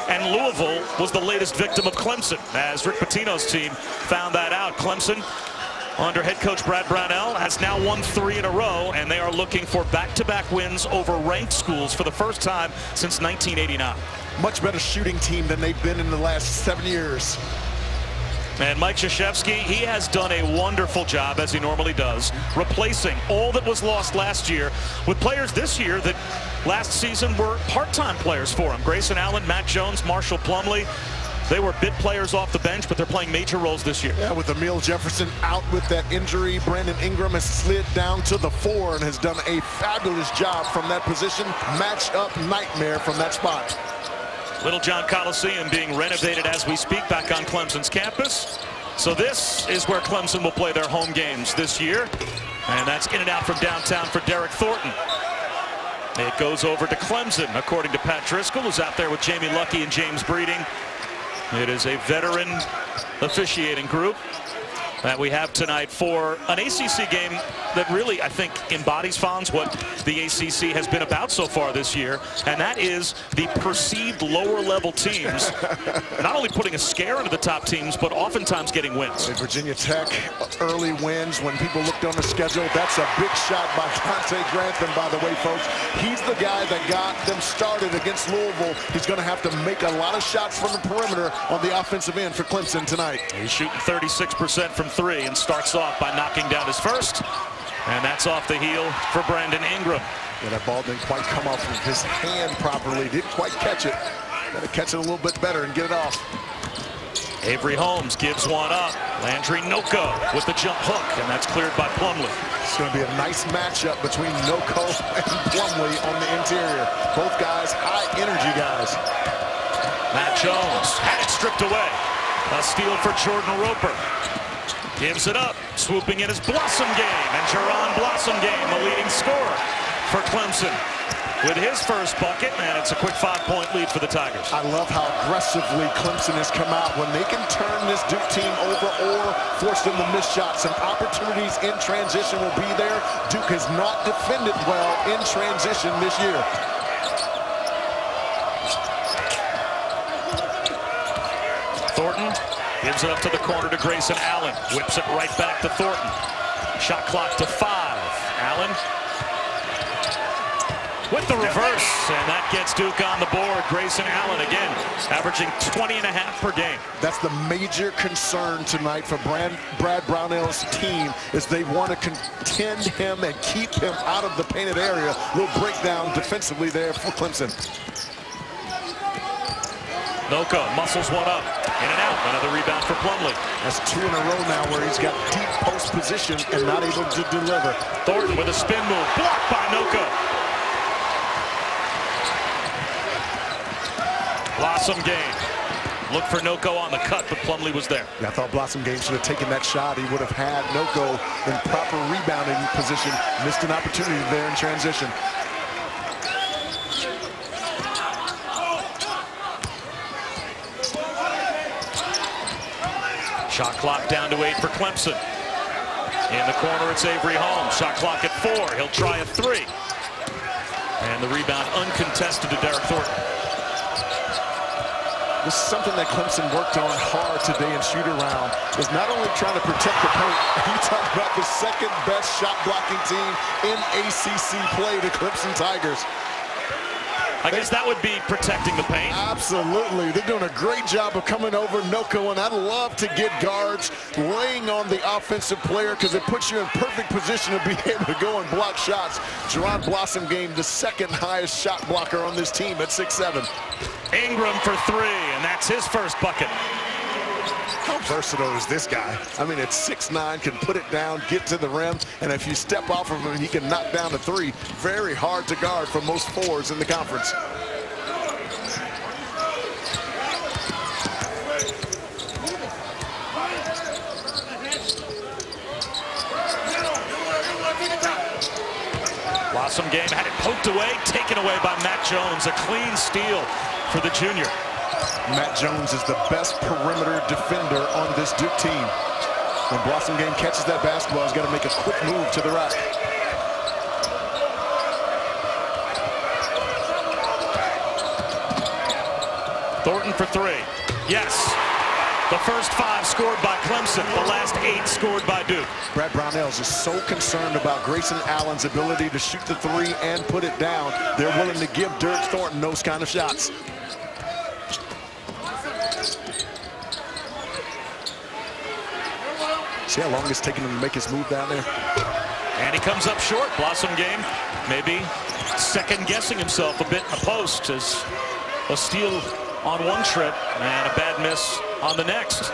And Louisville was the latest victim of Clemson, as Rick Pitino's team found that out. Clemson, under head coach Brad Brownell, has now won 3 in a row, and they are looking for back-to-back wins over ranked schools for the first time since 1989. Much better shooting team than they've been in the last 7 years. And Mike Krzyzewski, he has done a wonderful job, as he normally does, replacing all that was lost last year with players this year that last season were part-time players for him. Grayson Allen, Matt Jones, Marshall Plumlee. They were bid players off the bench, but they're playing major roles this year. Yeah, with Emil Jefferson out with that injury, Brandon Ingram has slid down to the 4 and has done a fabulous job from that position. Match-up nightmare from that spot. Littlejohn Coliseum being renovated as we speak back on Clemson's campus. So this is where Clemson will play their home games this year. And that's in and out from downtown for Derek Thornton. It goes over to Clemson, according to Pat Driscoll, who's out there with Jamie Luckey and James Breeding. It is a veteran officiating group that we have tonight for an ACC game that really, I think, embodies, Fonz, what the ACC has been about so far this year, and that is the perceived lower-level teams not only putting a scare into the top teams, but oftentimes getting wins. And Virginia Tech, early wins when people looked on the schedule. That's a big shot by Dante Grantham, by the way, folks. He's the guy that got them started against Louisville. He's going to have to make a lot of shots from the perimeter on the offensive end for Clemson tonight. He's shooting 36% from 3 and starts off by knocking down his first. And that's off the heel for Brandon Ingram. Yeah, that ball didn't quite come off of his hand properly. Didn't quite catch it. Got to catch it a little bit better and get it off. Avery Holmes gives one up. Landry Noko with the jump hook, and that's cleared by Plumlee. It's going to be a nice matchup between Noko and Plumlee on the interior. Both guys, high-energy guys. Matt Jones had it stripped away. A steal for Jordan Roper. Gives it up. Swooping in is Blossom Game, and Jaron Blossom Game, the leading scorer for Clemson, with his first bucket, and it's a quick 5-point lead for the Tigers. I love how aggressively Clemson has come out. When they can turn this Duke team over or force them to miss shots, and opportunities in transition will be there. Duke has not defended well in transition this year. Thornton gives it up to the corner to Grayson Allen. Whips it right back to Thornton. Shot clock to 5. Allen with the reverse, and that gets Duke on the board. Grayson Allen again, averaging 20.5 per game. That's the major concern tonight for Brad Brownell's team, is they want to contend him and keep him out of the painted area. A little breakdown defensively there for Clemson. Noko muscles one up, in and out. Another rebound for Plumlee. That's 2 in a row now where he's got deep post position and not able to deliver. Thornton with a spin move, blocked by Noko. Blossom Game. Look for Noko on the cut, but Plumlee was there. Yeah, I thought Blossom Game should have taken that shot. He would have had Noko in proper rebounding position. Missed an opportunity there in transition. Shot clock down to 8 for Clemson. In the corner, it's Avery Holmes. Shot clock at 4. He'll try a 3. And the rebound uncontested to Derek Thornton. This is something that Clemson worked on hard today in shoot-around, was not only trying to protect the paint, you talk about the second-best shot-blocking team in ACC play, the Clemson Tigers. I guess that would be protecting the paint. Absolutely. They're doing a great job of coming over Noko, and I'd love to get guards laying on the offensive player because it puts you in perfect position to be able to go and block shots. Jaron Blossom Game, the second highest shot blocker on this team at 6'7". Ingram for 3, and that's his first bucket. How versatile is this guy? I mean, at 6'9", can put it down, get to the rim, and if you step off of him, he can knock down a 3. Very hard to guard for most 4s in the conference. Blossom Game had it poked away, taken away by Matt Jones. A clean steal for the junior. Matt Jones is the best perimeter defender on this Duke team. When Blossom Game catches that basketball, he's got to make a quick move to the rack. Thornton for three. Yes. The first 5 scored by Clemson. The last 8 scored by Duke. Brad Brownell is just so concerned about Grayson Allen's ability to shoot the 3 and put it down. They're willing to give Derek Thornton those kind of shots. See how long it's taking him to make his move down there? And he comes up short. Blossom game, maybe second-guessing himself a bit in the post as a steal on one trip and a bad miss on the next.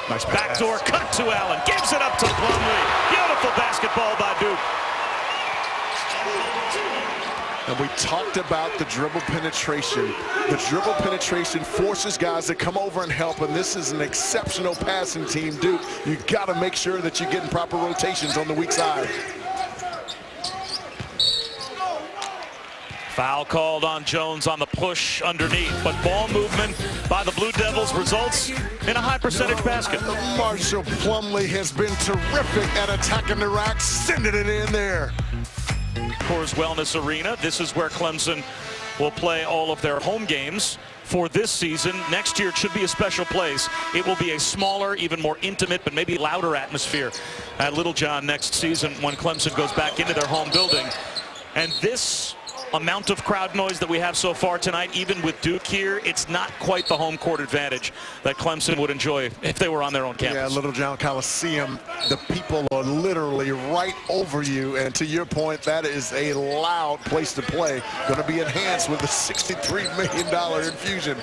Nice backdoor cut to Allen. Gives it up to Plumlee. Beautiful basketball by Duke. And we talked about the dribble penetration. The dribble penetration forces guys to come over and help, and this is an exceptional passing team, Duke. You got to make sure that you're getting proper rotations on the weak side. Foul called on Jones on the push underneath, but ball movement by the Blue Devils results in a high percentage basket. Marshall Plumlee has been terrific at attacking the rack, sending it in there. Coors Wellness Arena. This is where Clemson will play all of their home games for this season. Next year it should be a special place. It will be a smaller, even more intimate, but maybe louder atmosphere at Littlejohn next season when Clemson goes back into their home building. And this amount of crowd noise that we have so far tonight, even with Duke here, it's not quite the home court advantage that Clemson would enjoy if they were on their own campus. Yeah, Littlejohn Coliseum, the people are literally right over you, and to your point, that is a loud place to play. Going to be enhanced with the $63 million infusion.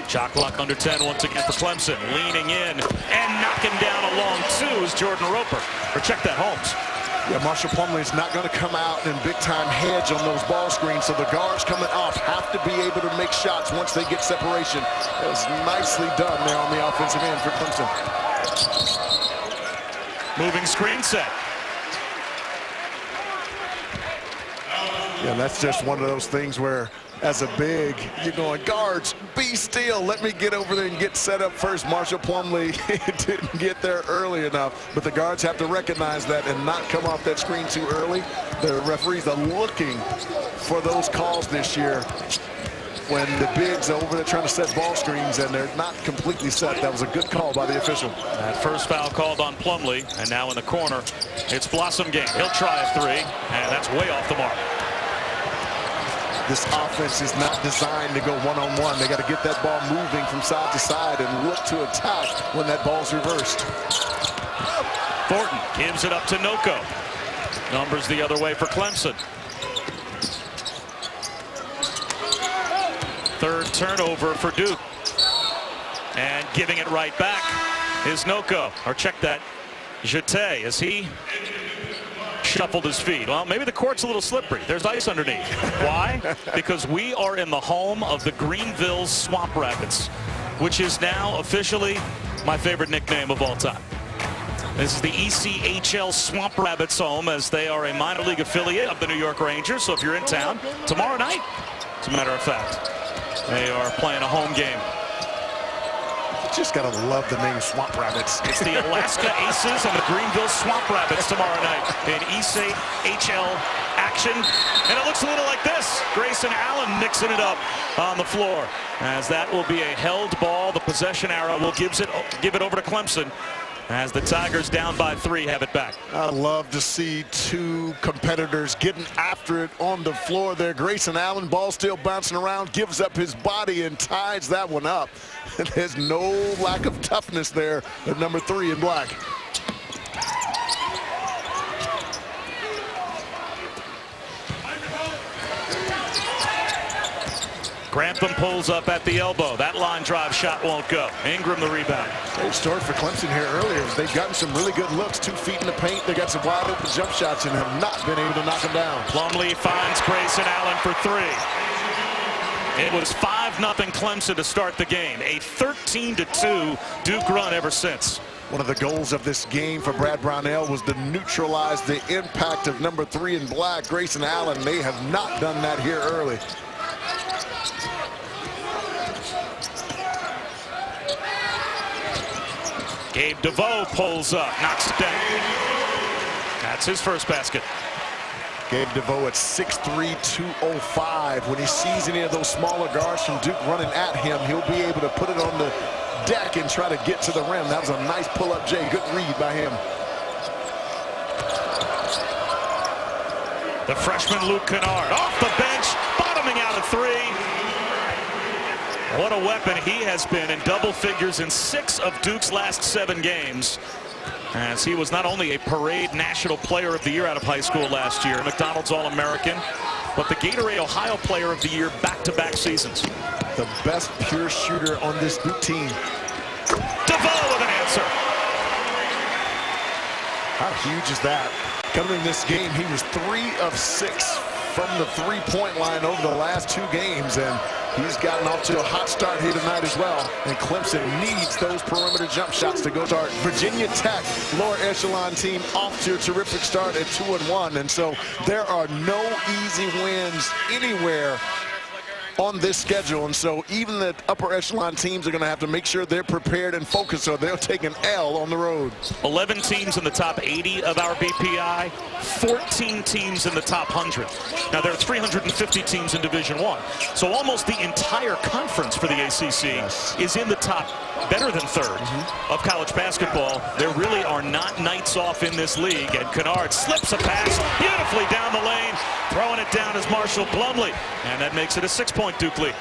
Shot clock under 10 once again for Clemson. Leaning in and knocking down a long 2 is Jordan Roper. Or check that, Holmes. Yeah, Marshall Plumlee is not going to come out and big-time hedge on those ball screens, so the guards coming off have to be able to make shots once they get separation. It was nicely done there on the offensive end for Clemson. Moving screen set. Yeah, that's just one of those things where, as a big, you're going, guards, be still. Let me get over there and get set up first. Marshall Plumlee didn't get there early enough, but the guards have to recognize that and not come off that screen too early. The referees are looking for those calls this year when the bigs are over there trying to set ball screens and they're not completely set. That was a good call by the official. That first foul called on Plumlee, and now in the corner, it's Blossom game. He'll try a 3, and that's way off the mark. This offense is not designed to go one-on-one. They got to get that ball moving from side to side and look to attack when that ball's reversed. Thornton gives it up to Noko. Numbers the other way for Clemson. Third turnover for Duke. And giving it right back is Noko. Or check that, Jete, as he shuffled his feet. Well, maybe the court's a little slippery. There's ice underneath. Why? Because we are in the home of the Greenville Swamp Rabbits, which is now officially my favorite nickname of all time. This is the ECHL Swamp Rabbits home, as they are a minor league affiliate of the New York Rangers. So if you're in town tomorrow night, as a matter of fact, they are playing a home game. Just gotta love the name Swamp Rabbits. It's the Alaska Aces and the Greenville Swamp Rabbits tomorrow night in ECHL action. And it looks a little like this. Grayson Allen mixing it up on the floor, as that will be a held ball. The possession arrow will give it over to Clemson, as the Tigers down by 3 have it back. I love to see two competitors getting after it on the floor there. Grayson Allen, ball still bouncing around, gives up his body and ties that one up. There's no lack of toughness there at number 3 in black. Grantham pulls up at the elbow. That line drive shot won't go. Ingram the rebound. Great story for Clemson here earlier. They've gotten some really good looks, 2 feet in the paint. They got some wide open jump shots and have not been able to knock them down. Plumlee finds Grayson Allen for 3. It was 5-0 Clemson to start the game. A 13-2 Duke run ever since. One of the goals of this game for Brad Brownell was to neutralize the impact of number 3 in black, Grayson Allen. They have not done that here early. Gabe DeVoe pulls up, knocks it down. That's his first basket. Gabe DeVoe at 6'3", 205. When he sees any of those smaller guards from Duke running at him, he'll be able to put it on the deck and try to get to the rim. That was a nice pull-up, Jay. Good read by him. The freshman Luke Kennard off the bench, bottoming out of three. What a weapon he has been in double figures in 6 of Duke's last 7 games. As he was not only a parade National Player of the Year out of high school last year, McDonald's All-American, but the Gatorade Ohio Player of the Year back-to-back seasons. The best pure shooter on this Duke team. DeVoe with an answer. How huge is that? Coming in this game, he was 3 of 6 from the three-point line over the last 2 games, and he's gotten off to a hot start here tonight as well. And Clemson needs those perimeter jump shots to go start. Virginia Tech, lower echelon team, off to a terrific start at 2-1, and so there are no easy wins anywhere on this schedule, and so even the upper echelon teams are going to have to make sure they're prepared and focused, or they'll take an L on the road. 11 teams in the top 80 of our BPI, 14 teams in the top 100. Now there are 350 teams in Division I, so almost the entire conference for the ACC is in the top, better than third, of college basketball. There really are not nights off in this league, and Kennard slips a pass beautifully down the lane. Throwing it down is Marshall Plumlee, and that makes it a 6-point Duke lead.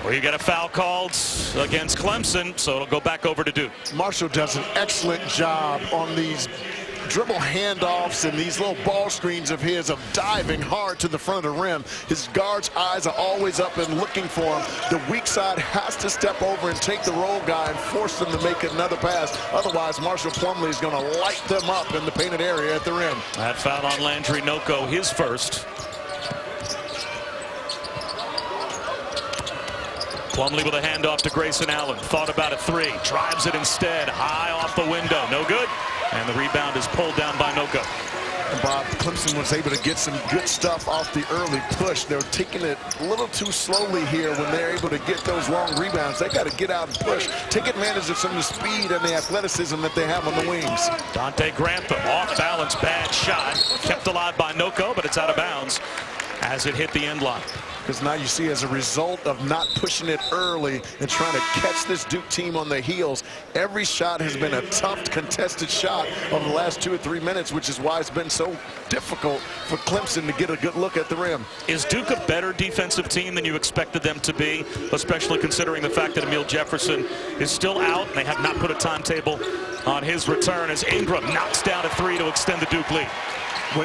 Well, you got a foul called against Clemson, so it'll go back over to Duke. Marshall does an excellent job on these dribble handoffs and these little ball screens of his, of diving hard to the front of the rim. His guard's eyes are always up and looking for him. The weak side has to step over and take the roll guy and force them to make another pass. Otherwise, Marshall Plumlee is going to light them up in the painted area at the rim. That foul on Landry Noko, his first. Plumlee with a handoff to Grayson Allen. Thought about a 3. Drives it instead. High off the window. No good. And the rebound is pulled down by Noko. And Bob, Clemson was able to get some good stuff off the early push. They're taking it a little too slowly here when they're able to get those long rebounds. They got to get out and push. Take advantage of some of the speed and the athleticism that they have on the wings. Dante Grantham, off balance, bad shot. Kept alive by Noko, but it's out of bounds as it hit the end line. Because now you see, as a result of not pushing it early and trying to catch this Duke team on the heels, every shot has been a tough, contested shot over the last 2 or 3 minutes, which is why it's been so difficult for Clemson to get a good look at the rim. Is Duke a better defensive team than you expected them to be, especially considering the fact that Emil Jefferson is still out and they have not put a timetable on his return, as Ingram knocks down a 3 to extend the Duke lead?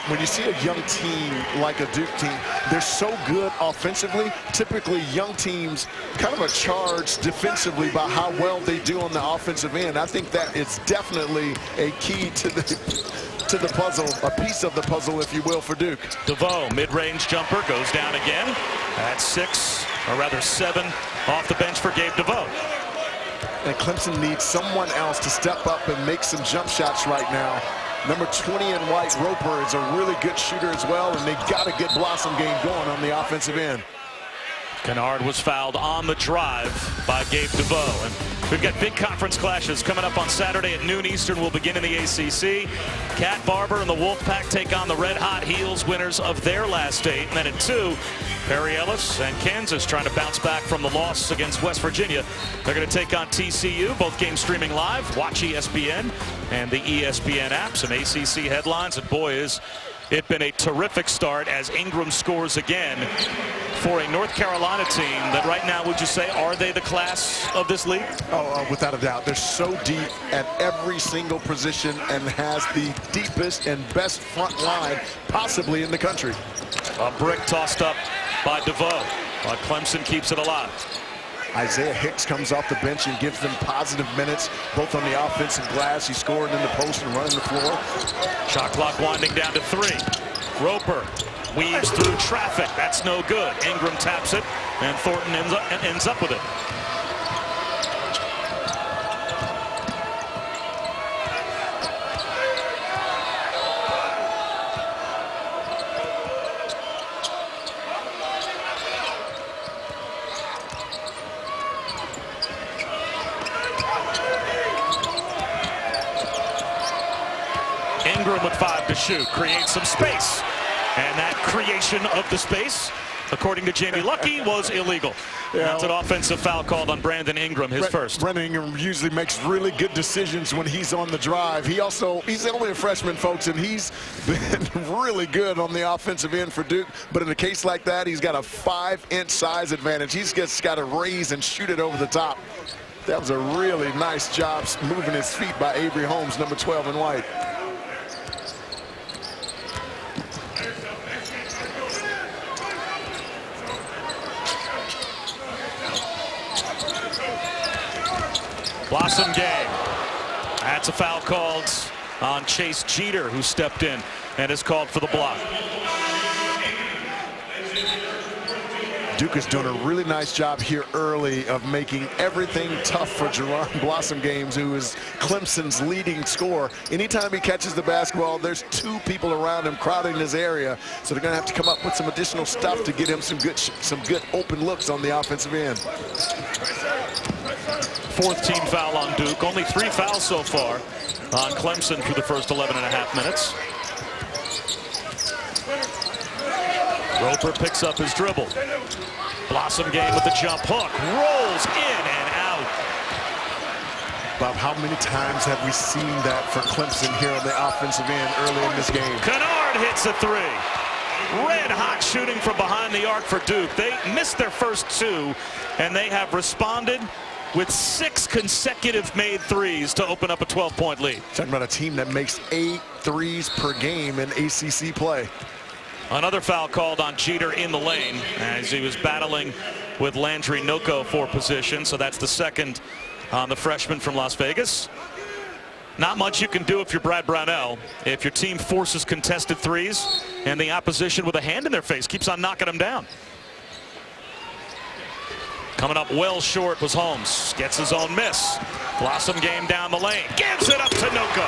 When you see a young team like a Duke team, they're so good offensively. Typically, young teams kind of are charged defensively by how well they do on the offensive end. I think that is definitely a key to the puzzle, a piece of the puzzle, if you will, for Duke. DeVoe, mid-range jumper, goes down again. That's 6, or rather 7, off the bench for Gabe DeVoe. And Clemson needs someone else to step up and make some jump shots right now. Number 20 in white, Roper, is a really good shooter as well, and they got to get Blossom game going on the offensive end. Kennard was fouled on the drive by Gabe DeVoe. And we've got big conference clashes coming up on Saturday at noon Eastern. We'll begin in the ACC. Cat Barber and the Wolfpack take on the Red Hot Heels, winners of their last 8. And then at 2, Perry Ellis and Kansas trying to bounce back from the loss against West Virginia. They're going to take on TCU, both games streaming live. Watch ESPN and the ESPN app. Some ACC headlines, and boy, is it been a terrific start as Ingram scores again for a North Carolina team that right now, would you say, are they the class of this league? Oh, without a doubt. They're so deep at every single position and has the deepest and best front line possibly in the country. A brick tossed up by DeVoe, while Clemson keeps it alive. Isaiah Hicks comes off the bench and gives them positive minutes, both on the offensive glass. He's scoring in the post and running the floor. Shot clock winding down to 3. Roper weaves through traffic. That's no good. Ingram taps it, and Thornton ends up with it. Ingram with 5 to shoot, creates some space. And that creation of the space, according to Jamie Luckey, was illegal. Yeah. That's an offensive foul called on Brandon Ingram, his first. Brandon Ingram usually makes really good decisions when he's on the drive. He's only a freshman, folks, and he's been really good on the offensive end for Duke. But in a case like that, he's got a 5-inch size advantage. He's just got to raise and shoot it over the top. That was a really nice job moving his feet by Avery Holmes, number 12 in white. Blossom game. That's a foul called on Chase Jeter, who stepped in and is called for the block. Duke is doing a really nice job here early of making everything tough for Jerron Blossom Games, who is Clemson's leading scorer. Anytime he catches the basketball, there's 2 people around him crowding his area, so they're going to have to come up with some additional stuff to get him some good open looks on the offensive end. 4th team foul on Duke. Only 3 fouls so far on Clemson through the first 11.5 minutes. Roper picks up his dribble. Blossom game with the jump hook. Rolls in and out. Bob, how many times have we seen that for Clemson here on the offensive end early in this game? Kennard hits a 3. Red hot shooting from behind the arc for Duke. They missed their first 2, and they have responded with 6 consecutive made threes to open up a 12-point lead. Talking about a team that makes 8 threes per game in ACC play. Another foul called on Jeter in the lane as he was battling with Landry Noko for position. So that's the second on the freshman from Las Vegas. Not much you can do if you're Brad Brownell. If your team forces contested threes and the opposition with a hand in their face keeps on knocking them down. Coming up well short was Holmes. Gets his own miss. Blossom game down the lane. Gives it up to Noko.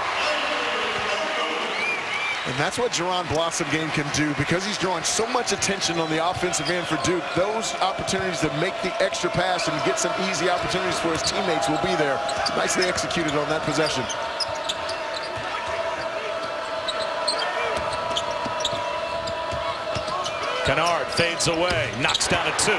And that's what Jerron Blossom Game can do, because he's drawing so much attention on the offensive end for Duke. Those opportunities to make the extra pass and get some easy opportunities for his teammates will be there. Nicely executed on that possession. Kennard fades away. Knocks down a 2.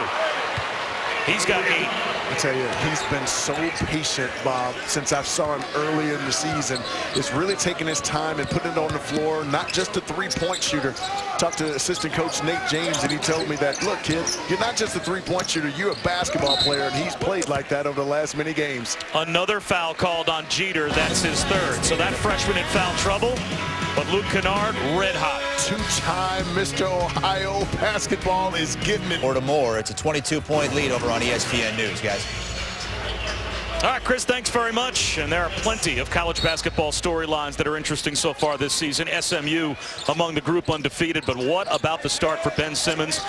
He's got 8. I tell you, he's been so patient, Bob, since I saw him early in the season. It's really taking his time and putting it on the floor, not just a 3-point shooter. Talked to assistant coach Nate James, and he told me that, look, kid, you're not just a 3-point shooter, you're a basketball player, and he's played like that over the last many games. Another foul called on Jeter. That's his 3rd. So that freshman in foul trouble, but Luke Kennard, red hot. 2-time Mr. Ohio basketball is getting it. Or to more. It's a 22-point lead over on ESPN News, guys. All right, Chris, thanks very much. And there are plenty of college basketball storylines that are interesting so far this season. SMU among the group undefeated, but what about the start for Ben Simmons?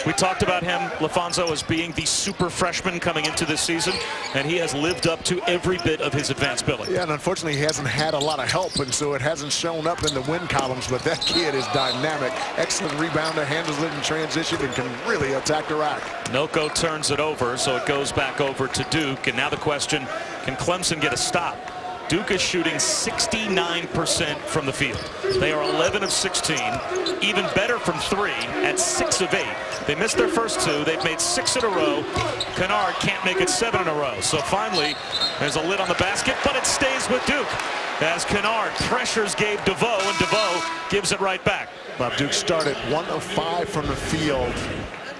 We talked about him, LaFonso, as being the super freshman coming into this season, and he has lived up to every bit of his advanced billing. Yeah, and unfortunately, he hasn't had a lot of help, and so it hasn't shown up in the win columns, but that kid is dynamic. Excellent rebounder, handles it in transition, and can really attack the rack. Noko turns it over, so it goes back over to Duke, and now the question, can Clemson get a stop? Duke is shooting 69% from the field. They are 11 of 16, even better from 3 at 6 of 8. They missed their first 2. They've made 6 in a row. Kennard can't make it 7 in a row. So finally, there's a lid on the basket, but it stays with Duke as Kennard pressures Gabe DeVoe, and DeVoe gives it right back. Bob, Duke started 1 of 5 from the field,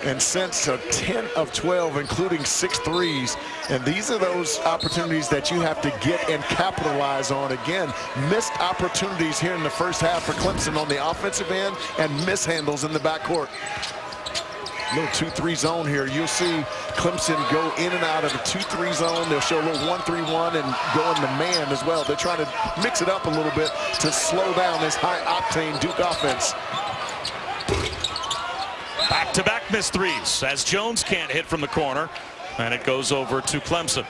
and since 10 of 12, including 6 threes. And these are those opportunities that you have to get and capitalize on. Again, missed opportunities here in the first half for Clemson on the offensive end, and mishandles in the backcourt. Little 2-3 zone here. You'll see Clemson go in and out of the 2-3 zone. They'll show a little 1-3-1 and go in the man as well. They're trying to mix it up a little bit to slow down this high-octane Duke offense. Back-to-back missed threes as Jones can't hit from the corner, and it goes over to Clemson.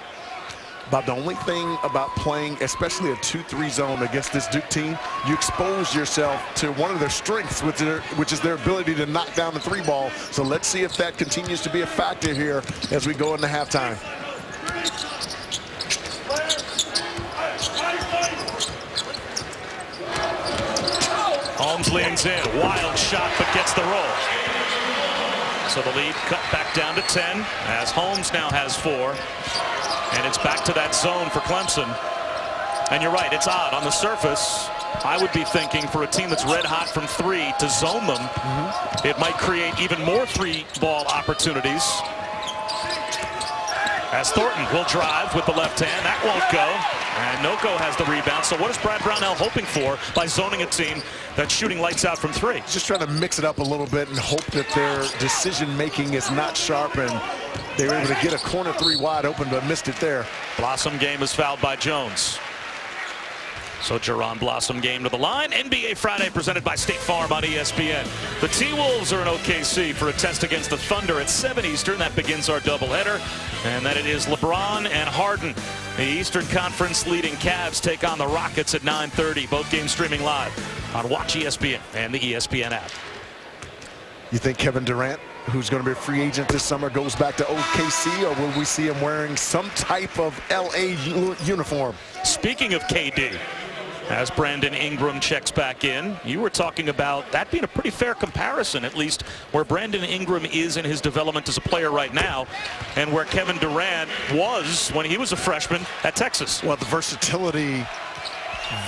Bob, the only thing about playing, especially a 2-3 zone against this Duke team, you expose yourself to one of their strengths, which is their ability to knock down the 3 ball. So let's see if that continues to be a factor here as we go into halftime. Holmes leans in. Wild shot, but gets the roll. So the lead cut back down to 10 as Holmes now has 4. And it's back to that zone for Clemson. And you're right, it's odd. On the surface, I would be thinking for a team that's red hot from 3 to zone them, it might create even more 3-ball opportunities. As Thornton will drive with the left hand. That won't go. And Noko has the rebound. So what is Brad Brownell hoping for by zoning a team that's shooting lights out from 3? Just trying to mix it up a little bit and hope that their decision-making is not sharp and they were able to get a corner 3 wide open but missed it there. Blossom Game is fouled by Jones. So Jerron Blossom Game to the line. NBA Friday presented by State Farm on ESPN. The T-Wolves are in OKC for a test against the Thunder at 7 Eastern. That begins our doubleheader. And then it is LeBron and Harden. The Eastern Conference leading Cavs take on the Rockets at 9:30. Both games streaming live on Watch ESPN and the ESPN app. You think Kevin Durant, who's going to be a free agent this summer, goes back to OKC, or will we see him wearing some type of LA uniform? Speaking of KD, as Brandon Ingram checks back in, you were talking about that being a pretty fair comparison, at least where Brandon Ingram is in his development as a player right now and where Kevin Durant was when he was a freshman at Texas. Well, the versatility,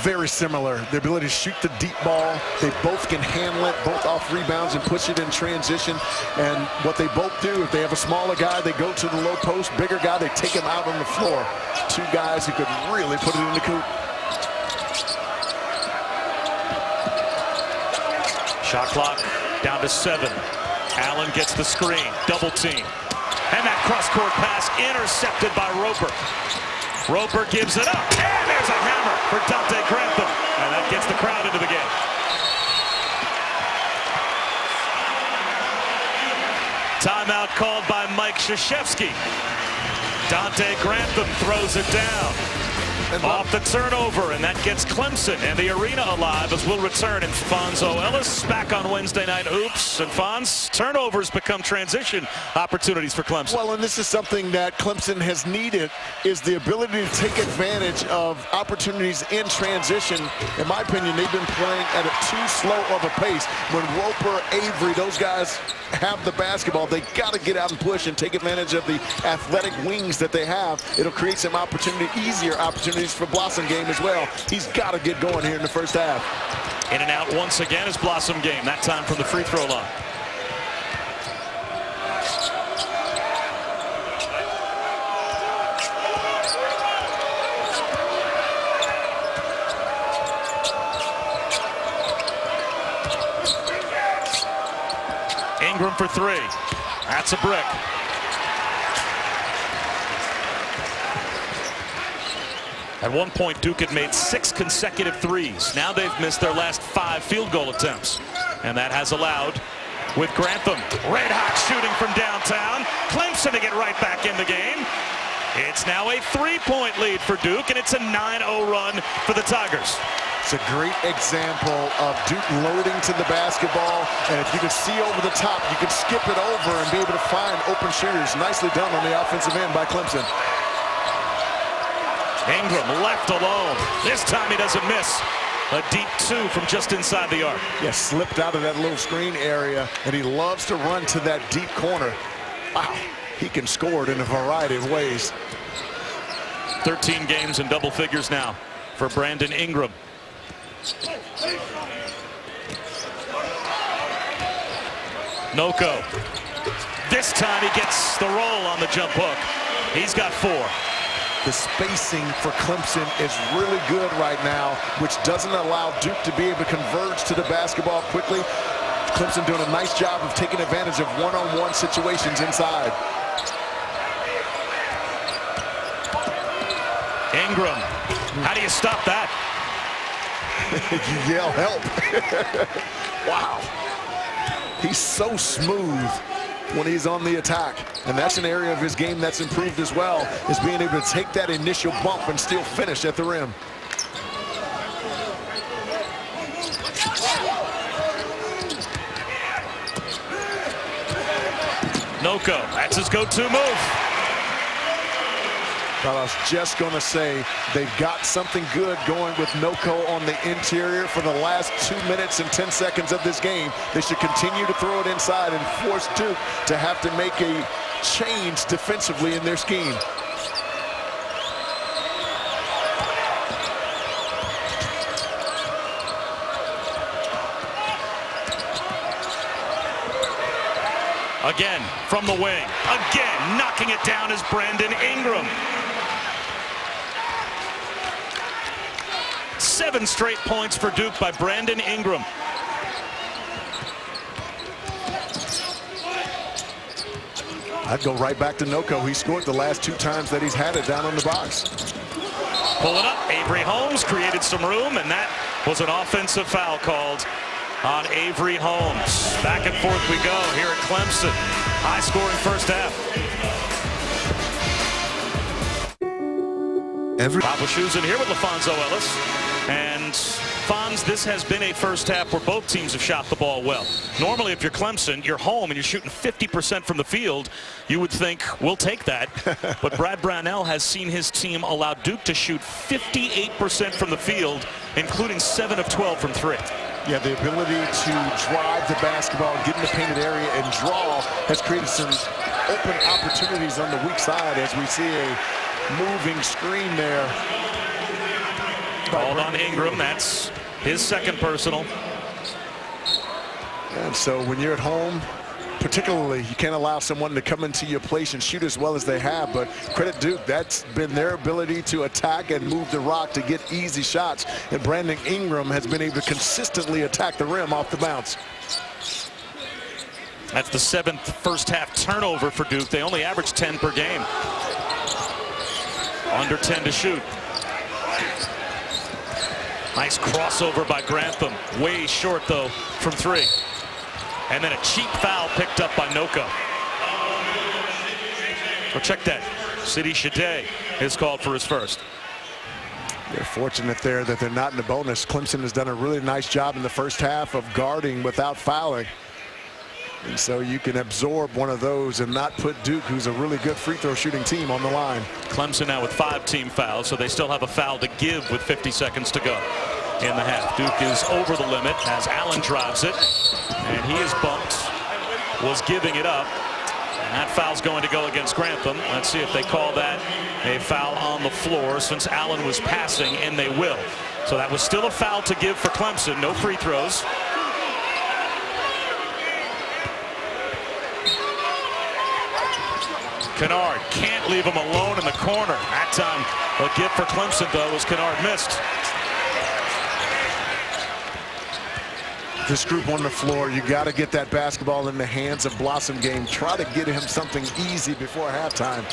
very similar. The ability to shoot the deep ball. They both can handle it, both off rebounds and push it in transition. And what they both do, if they have a smaller guy, they go to the low post. Bigger guy, they take him out on the floor. 2 guys who could really put it in the coop. Shot clock down to 7. Allen gets the screen, double team. And that cross-court pass intercepted by Roper. Roper gives it up, and there's a hammer for Dante Grantham. And that gets the crowd into the game. Timeout called by Mike Krzyzewski. Dante Grantham throws it down. Off the turnover, and that gets Clemson and the arena alive as we'll return. And Fonzo Ellis back on Wednesday Night Hoops. And Fonz, turnovers become transition opportunities for Clemson. Well, and this is something that Clemson has needed, is the ability to take advantage of opportunities in transition. In my opinion, they've been playing at a too slow of a pace. When Roper, Avery, those guys have the basketball, they got to get out and push and take advantage of the athletic wings that they have. It'll create some opportunity, easier opportunities for Blossom Game as well. He's got to get going here in the first half. In and out once again is Blossom Game, that time from the free throw line. Ingram for 3. That's a brick. At one point, Duke had made 6 consecutive threes. Now they've missed their last 5 field goal attempts. And that has allowed, with Grantham, red hot shooting from downtown, Clemson to get right back in the game. It's now a 3-point lead for Duke, and it's a 9-0 run for the Tigers. It's a great example of Duke loading to the basketball, and if you can see over the top, you can skip it over and be able to find open shooters. Nicely done on the offensive end by Clemson. Ingram left alone. This time he doesn't miss. A deep 2 from just inside the arc. Yeah, slipped out of that little screen area, and he loves to run to that deep corner. Wow, he can score it in a variety of ways. 13 games in double figures now for Brandon Ingram. Noko. This time he gets the roll on the jump hook. He's got 4. The spacing for Clemson is really good right now, which doesn't allow Duke to be able to converge to the basketball quickly. Clemson doing a nice job of taking advantage of one-on-one situations inside. Ingram, how do you stop that? You yell help. Wow. He's so smooth when he's on the attack, and that's an area of his game that's improved as well, is being able to take that initial bump and still finish at the rim. Noko, that's his go-to move. But I was just going to say they've got something good going with Noko on the interior for the last 2 minutes and 10 seconds of this game. They should continue to throw it inside and force Duke to have to make a change defensively in their scheme. Again, from the wing. Again, knocking it down is Brandon Ingram. 7 straight points for Duke by Brandon Ingram. I'd go right back to Noko. He scored the last 2 times that he's had it down on the box. Pulling up, Avery Holmes created some room, and that was an offensive foul called on Avery Holmes. Back and forth we go here at Clemson. High-scoring first half. Bob Wischusen in here with LaFonso Ellis. And Fonz, this has been a first half where both teams have shot the ball well. Normally, if you're Clemson, you're home and you're shooting 50% from the field, you would think, we'll take that. But Brad Brownell has seen his team allow Duke to shoot 58% from the field, including 7 of 12 from 3. Yeah, the ability to drive the basketball, get in the painted area, and draw has created some open opportunities on the weak side as we see a moving screen there. Called on Ingram. That's his second personal. And so when you're at home, particularly, you can't allow someone to come into your place and shoot as well as they have. But credit Duke, that's been their ability to attack and move the rock to get easy shots. And Brandon Ingram has been able to consistently attack the rim off the bounce. That's the 7th first half turnover for Duke. They only average 10 per game. Under 10 to shoot. Nice crossover by Grantham. Way short, though, from 3. And then a cheap foul picked up by Noko. Oh, check that. Sidi Shade is called for his first. They're fortunate there that they're not in the bonus. Clemson has done a really nice job in the first half of guarding without fouling. And so you can absorb one of those and not put Duke, who's a really good free throw shooting team, on the line. Clemson now with 5 team fouls, so they still have a foul to give with 50 seconds to go in the half. Duke is over the limit as Allen drives it, and he is bumped, was giving it up. And that foul's going to go against Grantham. Let's see if they call that a foul on the floor since Allen was passing, and they will. So that was still a foul to give for Clemson. No free throws. Kennard can't leave him alone in the corner. That time, a gift for Clemson, though, as Kennard missed. This group on the floor, you got to get that basketball in the hands of Blossom Game. Try to get him something easy before halftime.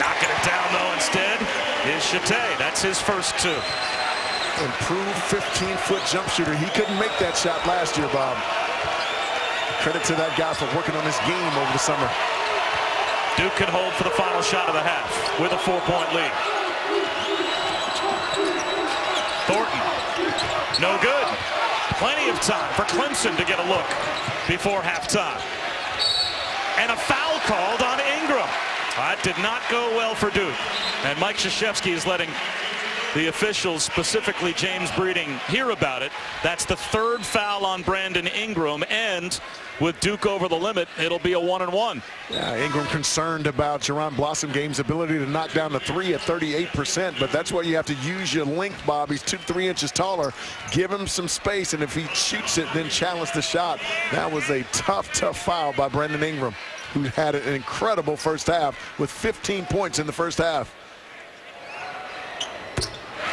Knocking it down, though, instead is Shate. That's his first 2. Improved 15-foot jump shooter. He couldn't make that shot last year, Bob. Credit to that guy for working on his game over the summer. Duke can hold for the final shot of the half with a 4-point lead. Thornton, no good. Plenty of time for Clemson to get a look before halftime. And a foul called on Ingram. That did not go well for Duke. And Mike Krzyzewski is letting the officials, specifically James Breeding, hear about it. That's the 3rd foul on Brandon Ingram, and with Duke over the limit, it'll be a 1-and-1. Yeah, Ingram concerned about Jerron Blossom Game's ability to knock down the 3 at 38%, but that's why you have to use your length, Bob. He's 2-3 inches taller. Give him some space, and if he shoots it, then challenge the shot. That was a tough foul by Brandon Ingram, who had an incredible first half with 15 points in the first half.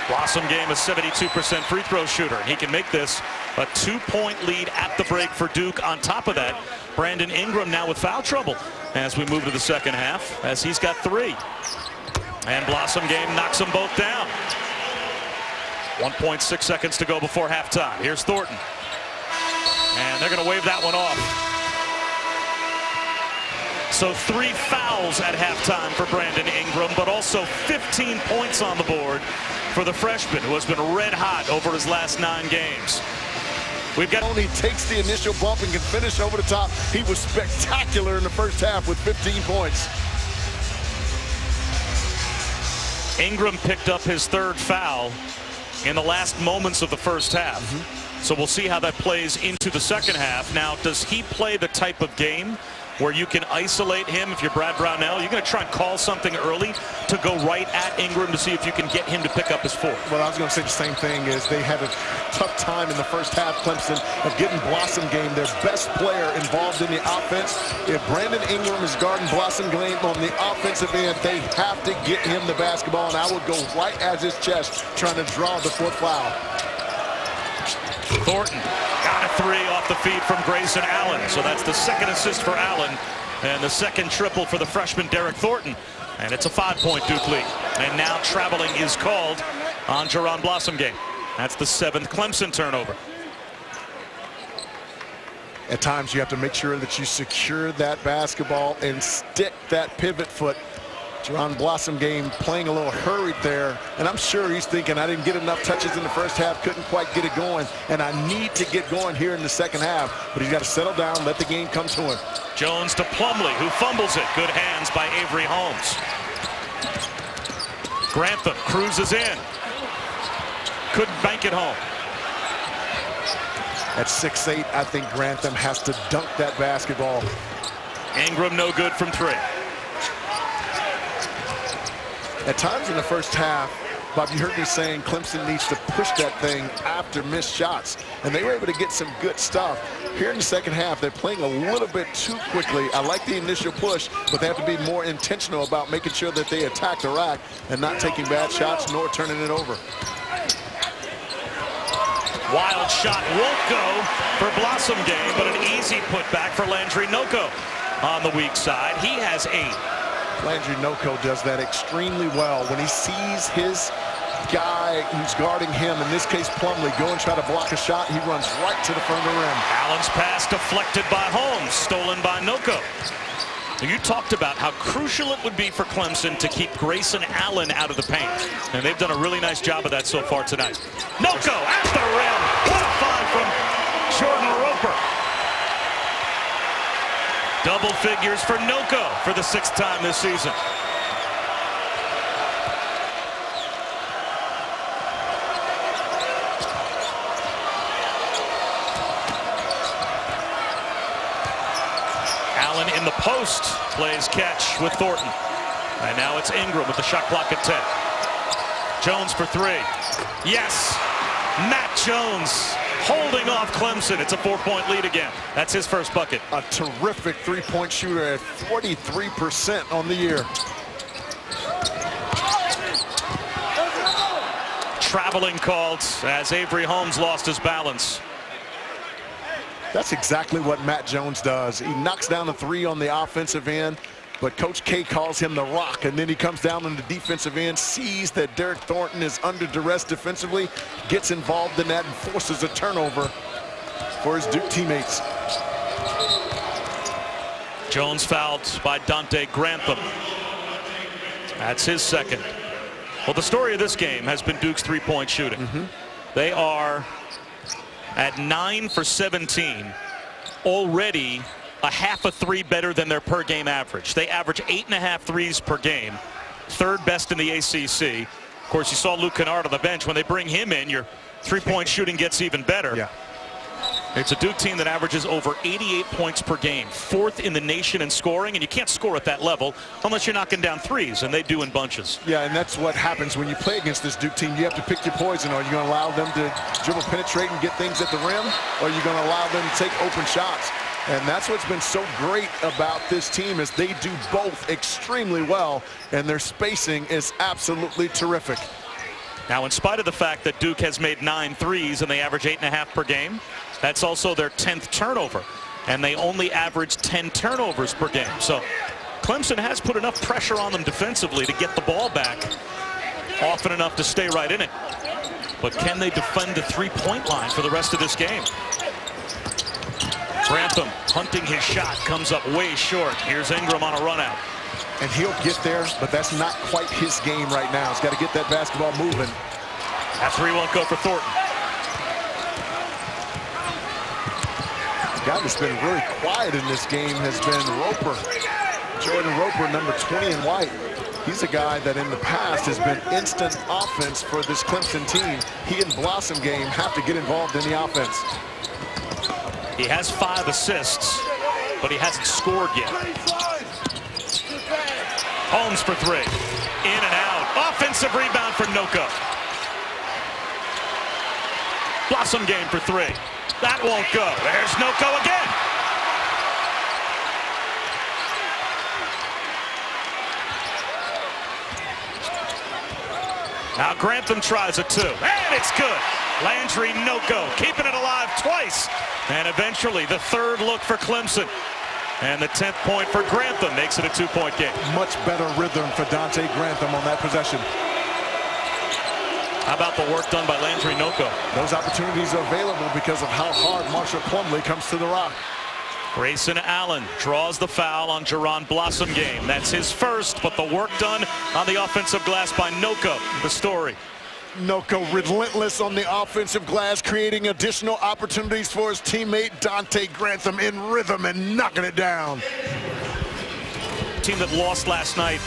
Blossom Game a 72% free throw shooter. He can make this a 2-point lead at the break for Duke. On top of that, Brandon Ingram now with foul trouble as we move to the second half, as he's got 3. And Blossom Game knocks them both down. 1.6 seconds to go before halftime. Here's Thornton. And they're going to wave that one off. So 3 fouls at halftime for Brandon Ingram, but also 15 points on the board for the freshman, who has been red hot over his last 9 games. We've got. He takes the initial bump and can finish over the top. He was spectacular in the first half with 15 points. Ingram picked up his third foul in the last moments of the first half. So we'll see how that plays into the second half. Now, does he play the type of game where you can isolate him? If you're Brad Brownell, you're going to try and call something early to go right at Ingram to see if you can get him to pick up his fourth. Well, I was going to say the same thing. Is they had a tough time in the first half, Clemson, of getting Blossom Game, their best player, involved in the offense. If Brandon Ingram is guarding Blossom Game on the offensive end, they have to get him the basketball, and I would go right at his chest trying to draw the fourth foul. Thornton got a three off the feed from Grayson Allen. So that's the second assist for Allen and the second triple for the freshman Derek Thornton. And it's a 5-point Duke lead. And now traveling is called on Jaron Blossom Game. That's the 7th Clemson turnover. At times you have to make sure that you secure that basketball and stick that pivot foot. Jaron Blossom Game playing a little hurried there, and I'm sure he's thinking, I didn't get enough touches in the first half, couldn't quite get it going, and I need to get going here in the second half. But he's got to settle down, let the game come to him. Jones to Plumlee, who fumbles it. Good hands by Avery Holmes. Grantham cruises in. Couldn't bank it home. At 6'8", I think Grantham has to dunk that basketball. Ingram no good from three. At times in the first half, Bob, you heard me saying Clemson needs to push that thing after missed shots, and they were able to get some good stuff. Here in the second half, they're playing a little bit too quickly. I like the initial push, but they have to be more intentional about making sure that they attack the rack and not taking bad shots nor turning it over. Wild shot won't go for Blossom Game, but an easy putback for Landry Noko on the weak side. He has 8. Landry Noko does that extremely well. When he sees his guy who's guarding him, in this case Plumlee, go and try to block a shot, he runs right to the front of the rim. Allen's pass deflected by Holmes, stolen by Noko. You talked about how crucial it would be for Clemson to keep Grayson Allen out of the paint. And they've done a really nice job of that so far tonight. Noko at the rim. What a find from Jordan Roper. Double figures for Noko for the 6th time this season. Allen in the post plays catch with Thornton. And now it's Ingram with the shot clock at 10. Jones for 3. Yes, Matt Jones holding off Clemson. It's a 4-point lead again. That's his first bucket. A terrific three-point shooter at 43% on the year. Traveling called as Avery Holmes lost his balance. That's exactly what Matt Jones does. He knocks down the 3 on the offensive end, but Coach K calls him the rock, and then he comes down on the defensive end, sees that Derek Thornton is under duress defensively, gets involved in that and forces a turnover for his Duke teammates. Jones fouled by Dante Grantham. That's his second. Well, the story of this game has been Duke's 3-point shooting. They are at 9 for 17, already a half a 3 better than their per game average. They average 8.5 threes per game, 3rd best in the ACC. Of course, you saw Luke Kennard on the bench. When they bring him in, your 3-point shooting gets even better. Yeah. It's a Duke team that averages over 88 points per game, 4th in the nation in scoring, and you can't score at that level unless you're knocking down threes, and they do in bunches. Yeah, and that's what happens when you play against this Duke team. You have to pick your poison. Are you going to allow them to dribble, penetrate, and get things at the rim, or are you going to allow them to take open shots? And that's what's been so great about this team, is they do both extremely well, and their spacing is absolutely terrific. Now, in spite of the fact that Duke has made 9 threes and they average 8.5 per game, that's also their 10th turnover, and they only average 10 turnovers per game. So Clemson has put enough pressure on them defensively to get the ball back often enough to stay right in it. But can they defend the 3-point line for the rest of this game? Grantham hunting his shot, comes up way short. Here's Ingram on a run out. And he'll get there, but that's not quite his game right now. He's got to get that basketball moving. That 3 won't go for Thornton. The guy that's been really quiet in this game has been Roper. Jordan Roper, number 20 in white. He's a guy that in the past has been instant offense for this Clemson team. He and Blossom game have to get involved in the offense. He has 5 assists, but he hasn't scored yet. Holmes for 3. In and out. Offensive rebound for Noko. Blossom game for 3. That won't go. There's Noko again. Now Grantham tries a 2, and it's good. Landry Noko keeping it alive twice, and eventually the 3rd look for Clemson. And the 10th point for Grantham makes it a 2-point game. Much better rhythm for Dante Grantham on that possession. How about the work done by Landry Noko? Those opportunities are available because of how hard Marshall Plumlee comes to the rock. Grayson Allen draws the foul on Jerron Blossom game. That's his first, but the work done on the offensive glass by Noko, the story. Noko relentless on the offensive glass, creating additional opportunities for his teammate Dante Grantham in rhythm and knocking it down. Team that lost last night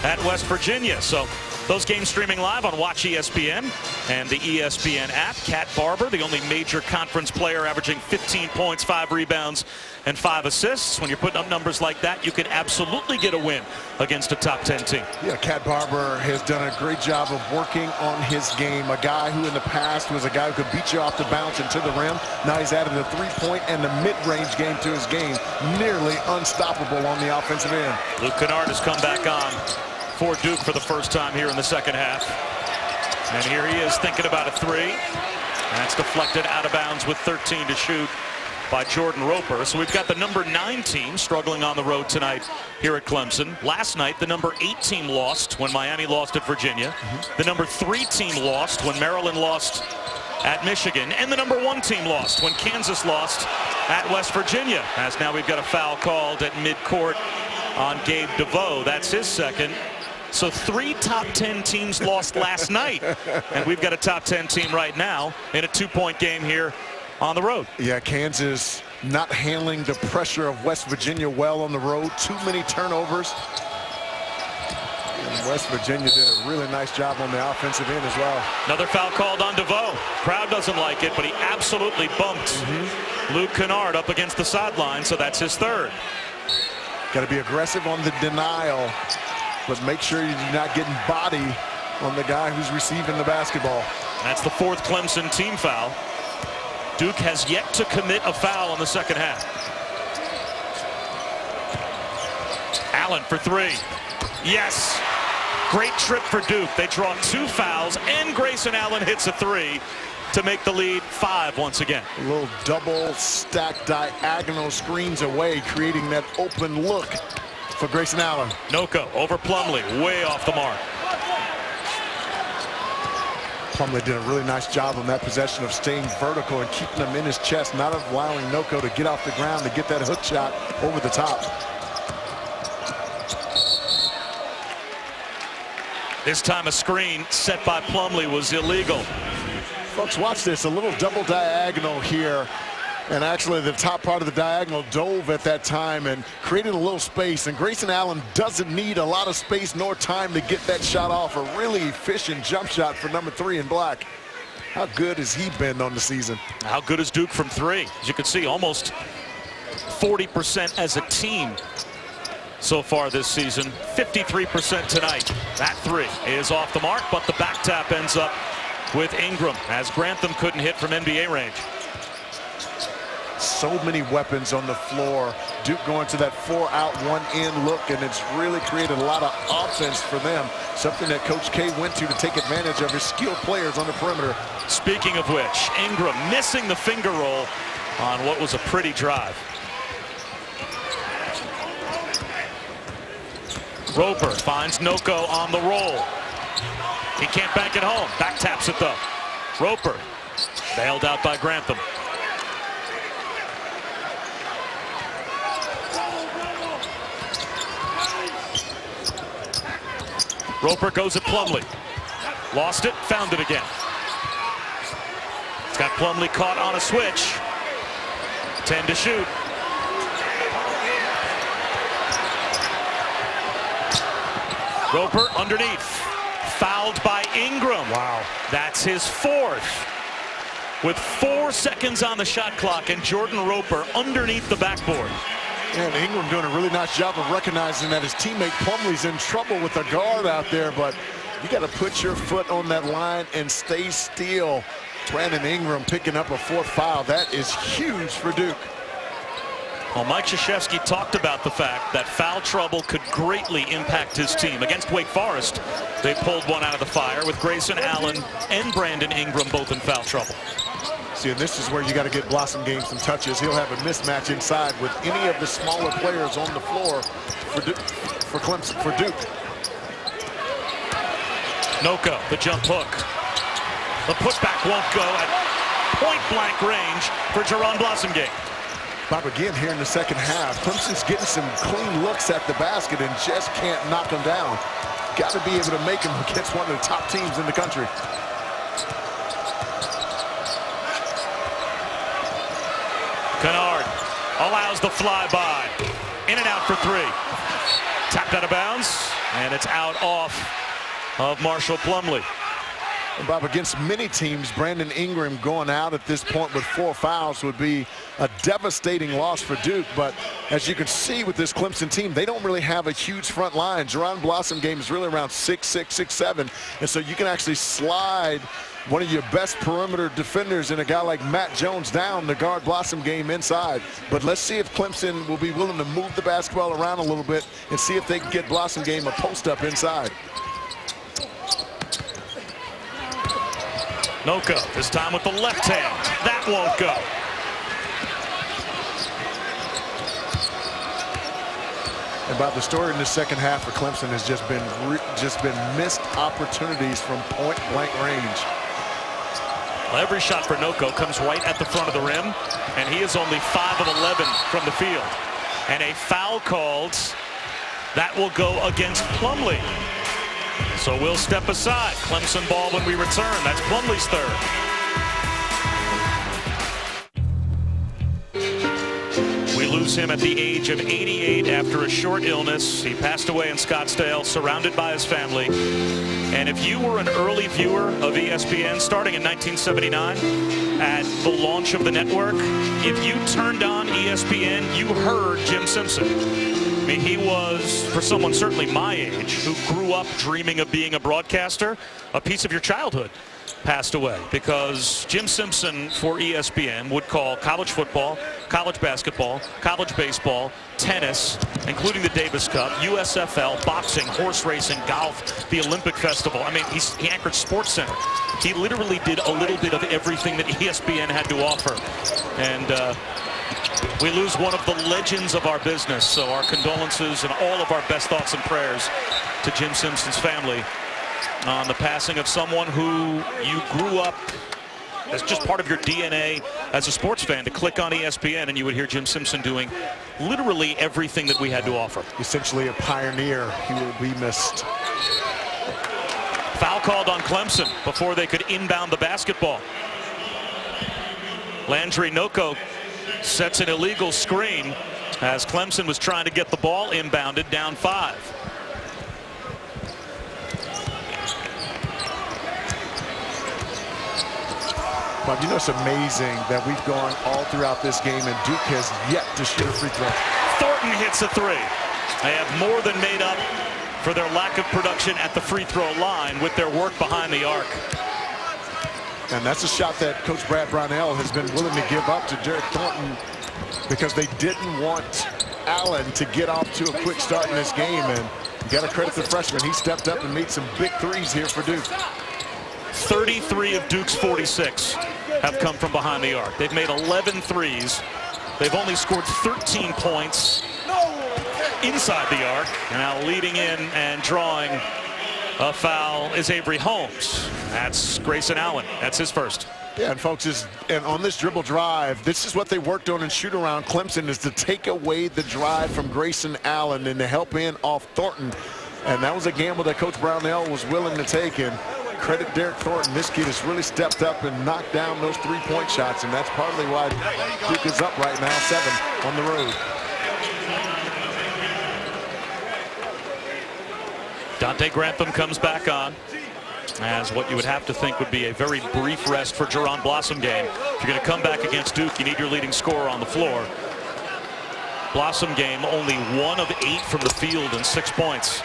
at West Virginia. So those games streaming live on Watch ESPN and the ESPN app. Cat Barber, the only major conference player averaging 15 points, 5 rebounds, and 5 assists. When you're putting up numbers like that, you can absolutely get a win against a top 10 team. Yeah, Cat Barber has done a great job of working on his game. A guy who in the past was a guy who could beat you off the bounce and to the rim. Now he's added a 3-point and a mid-range game to his game. Nearly unstoppable on the offensive end. Luke Kennard has come back on for Duke for the first time here in the second half. And here he is thinking about a 3. That's deflected out of bounds with 13 to shoot by Jordan Roper. So we've got the number 9 team struggling on the road tonight here at Clemson. Last night, the number 8 team lost when Miami lost at Virginia. The number 3 team lost when Maryland lost at Michigan. And the number 1 team lost when Kansas lost at West Virginia. As now we've got a foul called at midcourt on Gabe DeVoe. That's his second. So 3 top 10 teams lost last night. And we've got a top 10 team right now in a 2-point game here on the road. Yeah, Kansas not handling the pressure of West Virginia well on the road. Too many turnovers. And West Virginia did a really nice job on the offensive end as well. Another foul called on DeVoe. Crowd doesn't like it, but he absolutely bumped Luke Kennard up against the sideline, so that's his 3rd. Got to be aggressive on the denial, but make sure you're not getting body on the guy who's receiving the basketball. That's the 4th Clemson team foul. Duke has yet to commit a foul in the second half. Allen for 3. Yes. Great trip for Duke. They draw 2 fouls, and Grayson Allen hits a 3 to make the lead 5 once again. A little double stack diagonal screens away, creating that open look for Grayson Allen. Noko over Plumlee, way off the mark. Plumlee did a really nice job on that possession of staying vertical and keeping him in his chest, not allowing Noko to get off the ground to get that hook shot over the top. This time a screen set by Plumlee was illegal. Folks, watch this, a little double diagonal here. And actually the top part of the diagonal dove at that time and created a little space. And Grayson Allen doesn't need a lot of space nor time to get that shot off. A really efficient jump shot for number 3 in black. How good has he been on the season? How good is Duke from 3? As you can see, almost 40% as a team so far this season. 53% tonight. That 3 is off the mark, but the back tap ends up with Ingram as Grantham couldn't hit from NBA range. So many weapons on the floor. Duke going to that 4-out, 1-in look, and it's really created a lot of offense for them. Something that Coach K went to take advantage of his skilled players on the perimeter. Speaking of which, Ingram missing the finger roll on what was a pretty drive. Roper finds Noko on the roll. He can't bank it home. Back taps it though. Roper bailed out by Grantham. Roper goes at Plumlee. Lost it, found it again. It's got Plumlee caught on a switch. 10 to shoot. Roper underneath. Fouled by Ingram. Wow. That's his fourth. With 4 seconds on the shot clock, and Jordan Roper underneath the backboard. And Ingram doing a really nice job of recognizing that his teammate Plumlee's in trouble with a guard out there, but you got to put your foot on that line and stay still. Brandon Ingram picking up a 4th foul. That is huge for Duke. Well, Mike Krzyzewski talked about the fact that foul trouble could greatly impact his team. Against Wake Forest, they pulled one out of the fire with Grayson Allen and Brandon Ingram both in foul trouble. See, and this is where you got to get Blossomgame some touches. He'll have a mismatch inside with any of the smaller players on the floor for Clemson, for Duke. Noko, the jump hook. The putback won't go at point-blank range for Jaron Blossomgame. Bob, again here in the second half, Clemson's getting some clean looks at the basket and just can't knock them down. Got to be able to make them against one of the top teams in the country. Kennard allows the flyby. In and out for 3. Tapped out of bounds, and it's out off of Marshall Plumlee. And Bob, against many teams, Brandon Ingram going out at this point with 4 fouls would be a devastating loss for Duke. But as you can see with this Clemson team, they don't really have a huge front line. Jaron Blossomgame is really around 6'6", 6'7", and so you can actually slide one of your best perimeter defenders in a guy like Matt Jones down to guard Blossomgame inside. But let's see if Clemson will be willing to move the basketball around a little bit and see if they can get Blossomgame a post-up inside. Noko, this time with the left hand. That won't go. And Bob, the story in the second half for Clemson has just been missed opportunities from point-blank range. Well, every shot for Noko comes right at the front of the rim, and he is only 5 of 11 from the field. And a foul called. That will go against Plumlee. So we'll step aside. Clemson ball when we return. That's Plumlee's third. We lose him at the age of 88 after a short illness. He passed away in Scottsdale, surrounded by his family. And if you were an early viewer of ESPN starting in 1979 at the launch of the network, if you turned on ESPN, you heard Jim Simpson. I mean, he was, for someone certainly my age, who grew up dreaming of being a broadcaster, a piece of your childhood passed away, because Jim Simpson for ESPN would call college football, college basketball, college baseball, tennis, including the Davis Cup, USFL, boxing, horse racing, golf, the Olympic Festival. I mean, he anchored SportsCenter. He literally did a little bit of everything that ESPN had to offer. And we lose one of the legends of our business, so our condolences and all of our best thoughts and prayers to Jim Simpson's family on the passing of someone who you grew up as just part of your DNA as a sports fan, to click on ESPN and you would hear Jim Simpson doing literally everything that we had to offer. Essentially a pioneer. He will be missed. Foul called on Clemson before they could inbound the basketball. Landry Noko sets an illegal screen as Clemson was trying to get the ball inbounded, down 5. Bob, you know, it's amazing that we've gone all throughout this game and Duke has yet to shoot a free throw. Thornton hits a 3. They have more than made up for their lack of production at the free throw line with their work behind the arc. And that's a shot that Coach Brad Brownell has been willing to give up to Derek Thornton because they didn't want Allen to get off to a quick start in this game. And you got to credit the freshman. He stepped up and made some big threes here for Duke. 33 of Duke's 46 have come from behind the arc. They've made 11 threes. They've only scored 13 points inside the arc. And now leading in and drawing a foul is Avery Holmes. That's Grayson Allen. That's his first. Yeah, and folks, and on this dribble drive, this is what they worked on in shoot around Clemson, is to take away the drive from Grayson Allen and to help in off Thornton. And that was a gamble that Coach Brownell was willing to take. And credit Derek Thornton. This kid has really stepped up and knocked down those three-point shots, and that's partly why Duke is up right now, 7 on the road. Dante Grantham comes back on as what you would have to think would be a very brief rest for Jaron Blossomgame. If you're going to come back against Duke, you need your leading scorer on the floor. Blossomgame only 1 of 8 from the field and 6 points.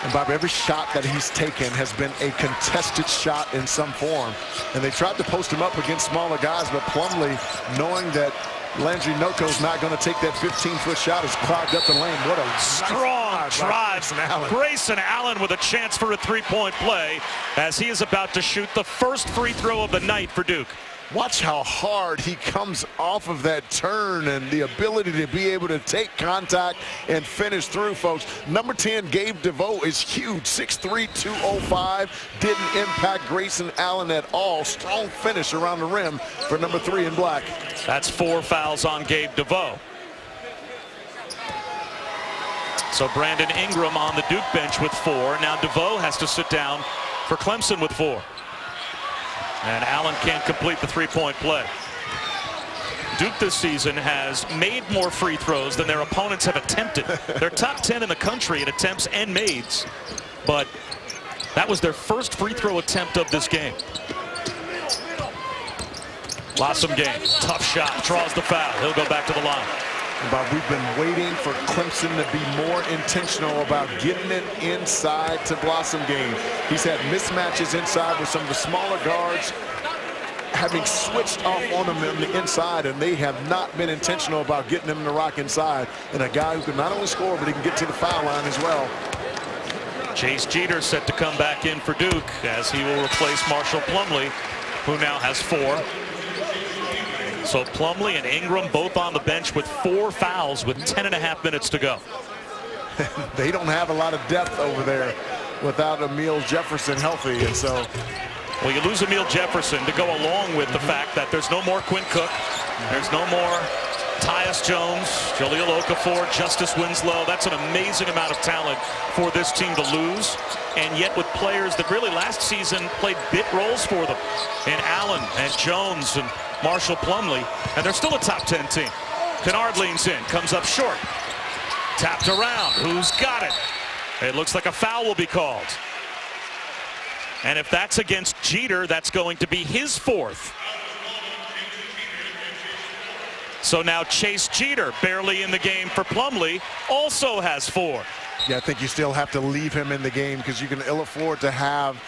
And Bob, every shot that he's taken has been a contested shot in some form. And they tried to post him up against smaller guys, but Plumlee, knowing that Landry Noko's not going to take that 15-foot shot, has clogged up the lane. What a strong drive. Grayson Allen with a chance for a three-point play as he is about to shoot the first free throw of the night for Duke. Watch how hard he comes off of that turn and the ability to be able to take contact and finish through, folks. Number 10, Gabe DeVoe, is huge. 6'3", 205. Didn't impact Grayson Allen at all. Strong finish around the rim for number 3 in black. That's 4 fouls on Gabe DeVoe. So Brandon Ingram on the Duke bench with 4. Now DeVoe has to sit down for Clemson with 4. And Allen can't complete the three-point play. Duke this season has made more free throws than their opponents have attempted. They're top 10 in the country in attempts and mades, but that was their first free throw attempt of this game. Blossomgame, tough shot, draws the foul. He'll go back to the line. But we've been waiting for Clemson to be more intentional about getting it inside to Blossomgame. He's had mismatches inside with some of the smaller guards having switched off on him in the inside, and they have not been intentional about getting him to rock inside. And a guy who can not only score, but he can get to the foul line as well. Chase Jeter set to come back in for Duke as he will replace Marshall Plumlee, who now has 4. So Plumlee and Ingram both on the bench with 4 fouls with 10.5 minutes to go. They don't have a lot of depth over there without Emil Jefferson healthy, and so. Well, you lose Emil Jefferson to go along with the fact that there's no more Quinn Cook. There's no more Tyus Jones, Jahlil Okafor, Justice Winslow. That's an amazing amount of talent for this team to lose. And yet with players that really last season played bit roles for them in Allen and Jones and Marshall Plumlee, and they're still a top 10 team. Kennard leans in, comes up short. Tapped around, who's got it? It looks like a foul will be called. And if that's against Jeter, that's going to be his 4th. So now Chase Jeter, barely in the game for Plumlee, also has 4. Yeah, I think you still have to leave him in the game because you can ill afford to have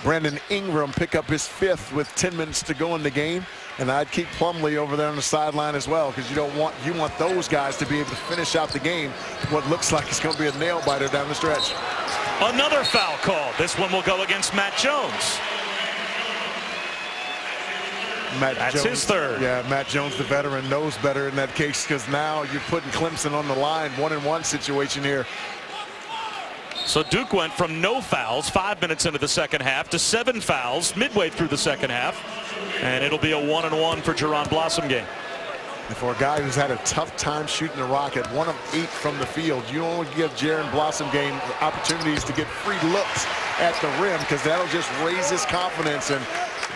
Brandon Ingram pick up his 5th with 10 minutes to go in the game. And I'd keep Plumlee over there on the sideline as well, because you want those guys to be able to finish out the game. What looks like it's going to be a nail biter down the stretch. Another foul call. This one will go against Matt Jones. That's his 3rd. Yeah, Matt Jones, the veteran, knows better in that case, because now you're putting Clemson on the line, 1-and-1 situation here. So Duke went from no fouls 5 minutes into the second half to 7 fouls midway through the second half. And it'll be a 1-and-1 for Jaron Blossomgame. And for a guy who's had a tough time shooting the rock at 1 of 8 from the field, you only give Jaron Blossomgame opportunities to get free looks at the rim, because that'll just raise his confidence. And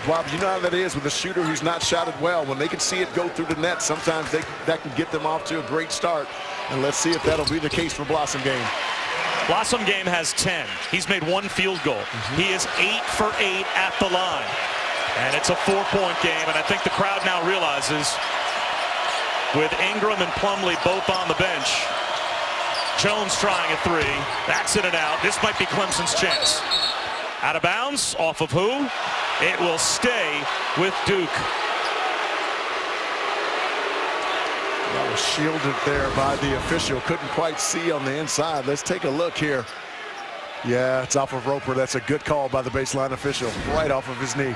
Bob, you know how that is with a shooter who's not shot it well. When they can see it go through the net, sometimes that can get them off to a great start. And let's see if that'll be the case for Blossomgame. Blossomgame has 10. He's made 1 field goal. He is 8 for 8 at the line. And it's a 4-point game, and I think the crowd now realizes, with Ingram and Plumlee both on the bench, Jones trying a 3, that's in and out. This might be Clemson's chance. Out of bounds, off of who? It will stay with Duke. That was shielded there by the official. Couldn't quite see on the inside. Let's take a look here. Yeah, it's off of Roper. That's a good call by the baseline official, right off of his knee.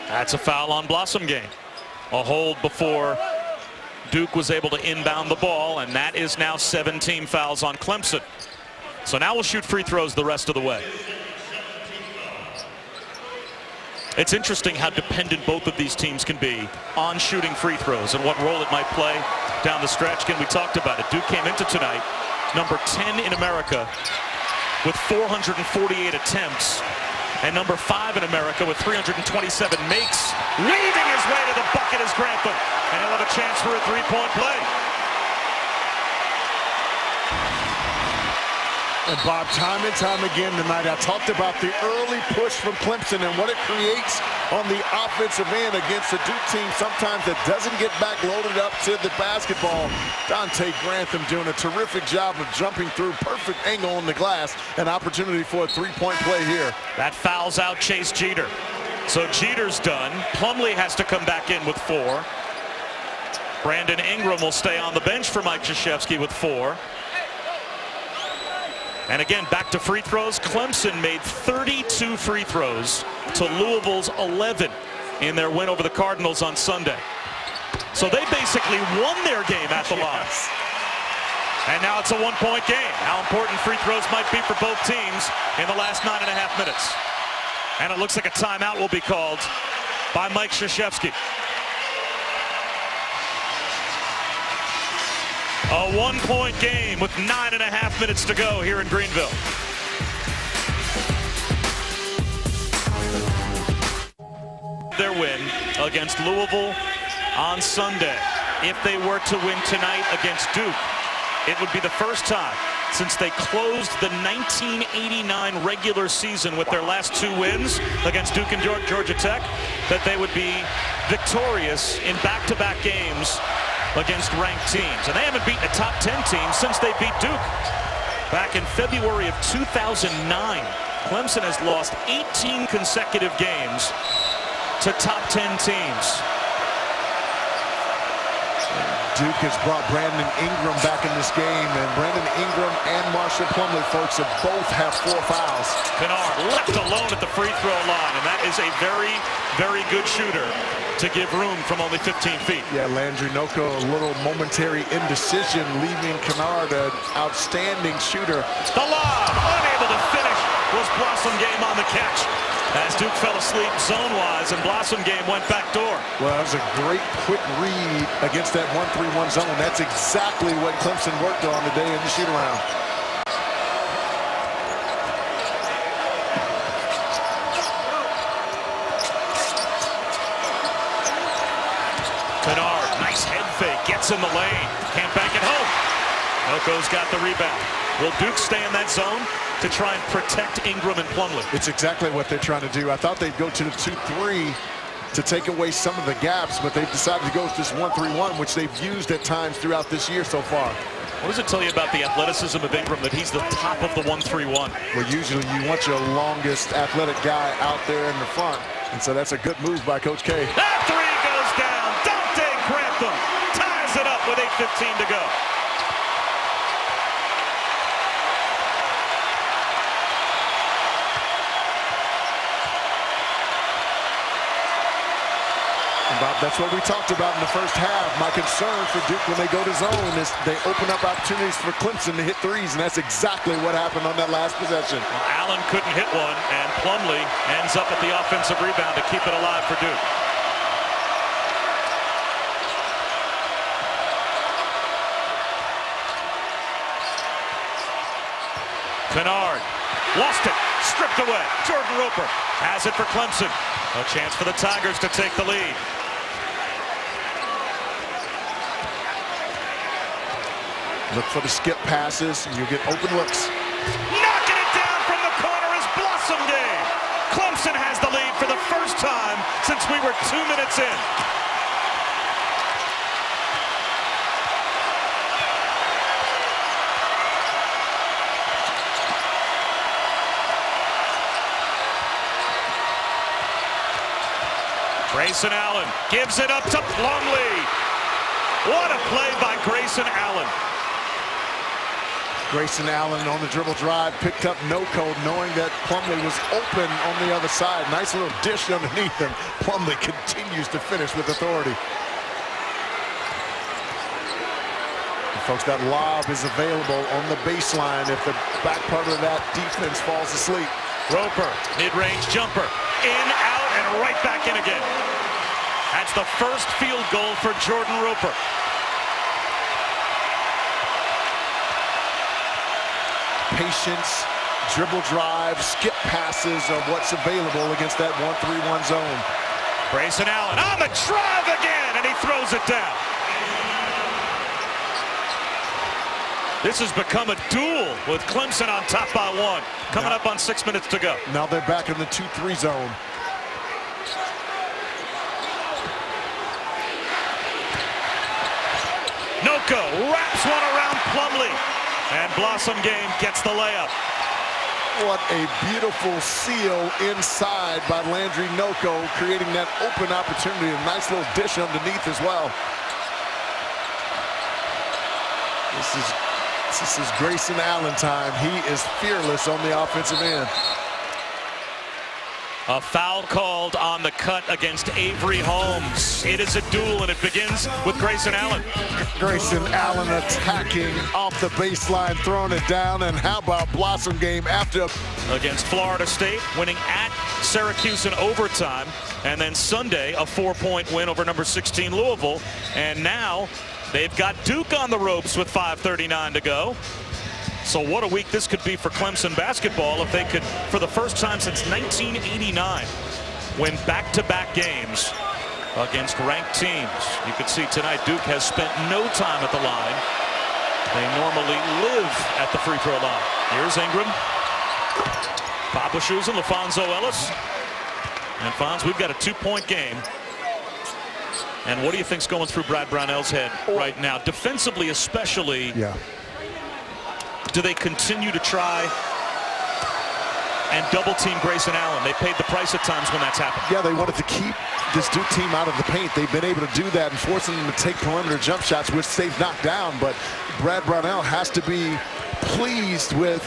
That's a foul on Blossomgame. A hold before Duke was able to inbound the ball, and that is now 17 fouls on Clemson. So now we'll shoot free throws the rest of the way. It's interesting how dependent both of these teams can be on shooting free throws and what role it might play down the stretch. Again, we talked about it. Duke came into tonight number 10 in America with 448 attempts and number 5 in America with 327 makes. Weaving his way to the bucket is Grantham, and he'll have a chance for a three-point play. And Bob, time and time again tonight, I talked about the early push from Clemson and what it creates on the offensive end against a Duke team sometimes that doesn't get back loaded up to the basketball. Dante Grantham doing a terrific job of jumping through, perfect angle on the glass, an opportunity for a three-point play here. That fouls out Chase Jeter. So Jeter's done. Plumlee has to come back in with 4. Brandon Ingram will stay on the bench for Mike Krzyzewski with 4. And again, back to free throws. Clemson made 32 free throws to Louisville's 11 in their win over the Cardinals on Sunday. So they basically won their game at the line. And now it's a one-point game. How important free throws might be for both teams in the last 9.5 minutes. And it looks like a timeout will be called by Mike Krzyzewski. A one-point game with 9.5 minutes to go here in Greenville. Their win against Louisville on Sunday. If they were to win tonight against Duke, it would be the first time since they closed the 1989 regular season with their last 2 wins against Duke and Georgia Tech that they would be victorious in back-to-back games against ranked teams. And they haven't beaten a top 10 team since they beat Duke back in February of 2009. Clemson has lost 18 consecutive games to top 10 teams. Duke has brought Brandon Ingram back in this game, and Brandon Ingram and Marshall Plumlee, folks, both have 4 fouls. Kennard left alone at the free throw line, and that is a very, very good shooter to give room from only 15 feet. Yeah, Landry Noko, a little momentary indecision, leaving Kennard an outstanding shooter. The lob, unable to finish, was Blossom Game on the catch as Duke fell asleep zone-wise, and Blossom Game went back door. Well, that was a great quick read against that 1-3-1 zone. That's exactly what Clemson worked on today in the shoot-around. Kennard, nice head fake, gets in the lane, can't bank it home. Noko's got the rebound. Will Duke stay in that zone to try and protect Ingram and Plumlee? It's exactly what they're trying to do. I thought they'd go to the 2-3 to take away some of the gaps, but they've decided to go with this 1-3-1, which they've used at times throughout this year so far. What does it tell you about the athleticism of Ingram that he's the top of the 1-3-1? Well, usually you want your longest athletic guy out there in the front, and so that's a good move by Coach K. That 3 goes down. Dante Grantham ties it up with 8:15 to go. Bob, that's what we talked about in the first half. My concern for Duke when they go to zone is they open up opportunities for Clemson to hit threes, and that's exactly what happened on that last possession. Well, Allen couldn't hit one, and Plumlee ends up at the offensive rebound to keep it alive for Duke. Kennard lost it, stripped away. Jordan Roper has it for Clemson. A chance for the Tigers to take the lead. Look for the skip passes, and you get open looks. Knocking it down from the corner is Blossom Game. Clemson has the lead for the first time since we were 2 minutes in. Grayson Allen gives it up to Plumlee. What a play by Grayson Allen. Grayson Allen on the dribble drive, picked up Noko, knowing that Plumlee was open on the other side. Nice little dish underneath him. Plumlee continues to finish with authority. And folks, that lob is available on the baseline if the back part of that defense falls asleep. Roper, mid-range jumper, in, out, and right back in again. That's the first field goal for Jordan Roper. Patience, dribble drive, skip passes are what's available against that 1-3-1 zone. Grayson Allen on the drive again, and he throws it down. This has become a duel with Clemson on top by one. Coming up on 6 minutes to go. Now they're back in the 2-3 zone. Noko wraps one around Plumlee, and Blossom Game gets the layup. What a beautiful seal inside by Landry Noko, creating that open opportunity. A nice little dish underneath as well. This is Grayson Allen time. He is fearless on the offensive end. A foul called on the cut against Avery Holmes. It is a duel, and it begins with Grayson Allen. Grayson Allen attacking off the baseline, throwing it down, and how about Blossom Game after? Against Florida State, winning at Syracuse in overtime, and then Sunday, a 4-point win over number 16 Louisville, and now they've got Duke on the ropes with 5:39 to go. So what a week this could be for Clemson basketball if they could, for the first time since 1989, win back-to-back games against ranked teams. You can see tonight Duke has spent no time at the line. They normally live at the free throw line. Here's Ingram, Papa Shoes and LaFonso Ellis. And Fonz, we've got a 2-point game. And what do you think's going through Brad Brownell's head right now, defensively especially? Yeah. Do they continue to try and double team Grayson Allen? They paid the price at times when that's happened. Yeah, they wanted to keep this Duke team out of the paint. They've been able to do that and forcing them to take perimeter jump shots, which they've knocked down. But Brad Brownell has to be pleased with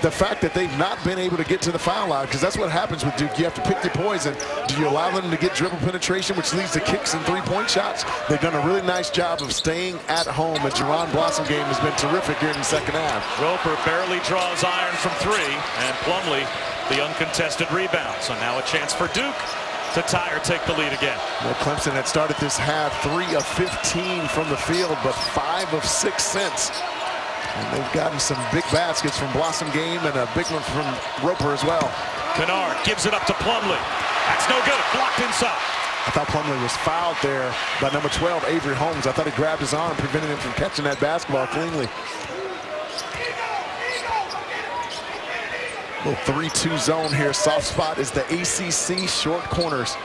the fact that they've not been able to get to the foul line, because that's what happens with Duke. You have to pick your poison. Do you allow them to get dribble penetration, which leads to kicks and three-point shots? They've done a really nice job of staying at home, and Jerron Blossom Game has been terrific here in the second half. Roper barely draws iron from three, and Plumlee the uncontested rebound. So now a chance for Duke to tie or take the lead again. Well, Clemson had started this half 3 of 15 from the field, but 5 of 6 since. And they've gotten some big baskets from Blossom Game and a big one from Roper as well. Kennard gives it up to Plumlee. That's no good. Blocked inside. I thought Plumlee was fouled there by number 12, Avery Holmes. I thought he grabbed his arm, preventing him from catching that basketball cleanly. Little 3-2 zone here. Soft spot is the ACC short corners.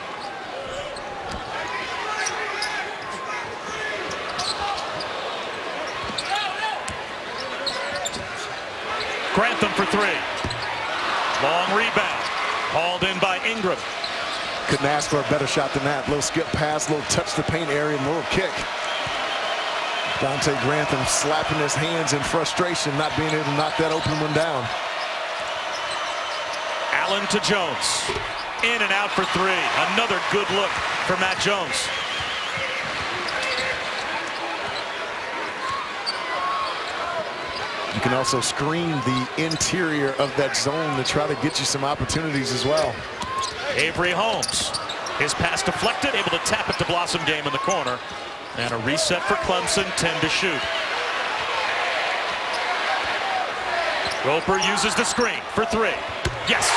Grantham for three. Long rebound. Hauled in by Ingram. Couldn't ask for a better shot than that. Little skip pass, little touch the paint area, and a little kick. Dante Grantham slapping his hands in frustration, not being able to knock that open one down. Allen to Jones. In and out for three. Another good look for Matt Jones. You can also screen the interior of that zone to try to get you some opportunities as well. Avery Holmes. His pass deflected, able to tap it to Blossom Game in the corner. And a reset for Clemson, 10 to shoot. Roper uses the screen for three. Yes.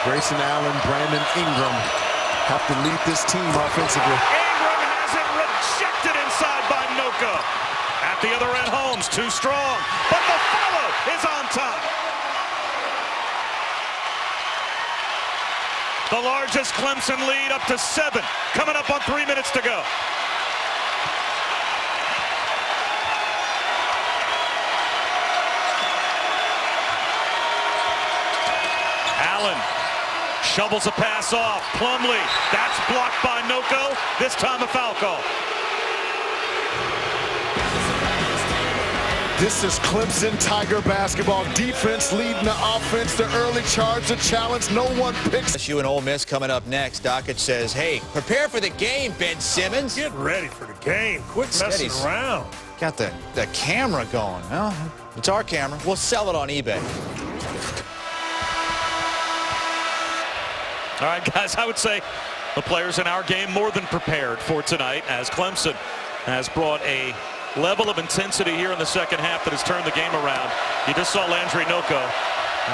Grayson Allen, Brandon Ingram have to lead this team offensively. Ingram has it rejected inside by Noko. At the other end, Holmes too strong, but the follow is on time. The largest Clemson lead up to 7, coming up on 3 minutes to go. Allen shovels a pass off. Plumlee. That's blocked by Noko. This time a foul call. This is Clemson Tiger basketball. Defense leading the offense. The early charge, the challenge. No one picks. LSU and Ole Miss coming up next. Dockett says, hey, prepare for the game, Ben Simmons. Get ready for the game. Quit messing around. Got the camera going, huh? It's our camera. We'll sell it on eBay. All right, guys, I would say the players in our game more than prepared for tonight, as Clemson has brought a level of intensity here in the second half that has turned the game around. You just saw Landry Noko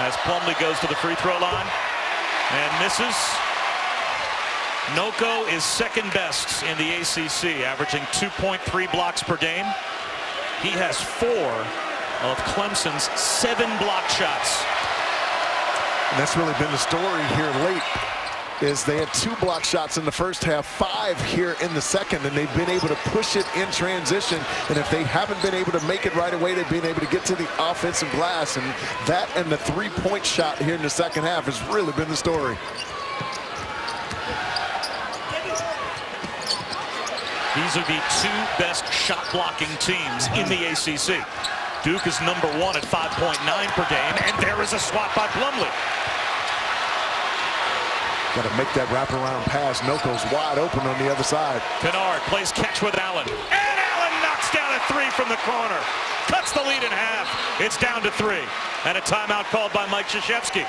as Plumlee goes to the free throw line and misses. Noko is second best in the ACC, averaging 2.3 blocks per game. He has 4 of Clemson's 7 block shots. And that's really been the story here late, is they had 2 block shots in the first half, 5 here in the second, and they've been able to push it in transition. And if they haven't been able to make it right away, they've been able to get to the offensive glass. And that and the 3-point shot here in the second half has really been the story. These are the 2 best shot blocking teams in the ACC. Duke is number 1 at 5.9 per game, and there is a swat by Plumlee. Got to make that wraparound pass. Noko's wide open on the other side. Kennard plays catch with Allen, and Allen knocks down a 3 from the corner. Cuts the lead in half. It's down to 3, and a timeout called by Mike Krzyzewski.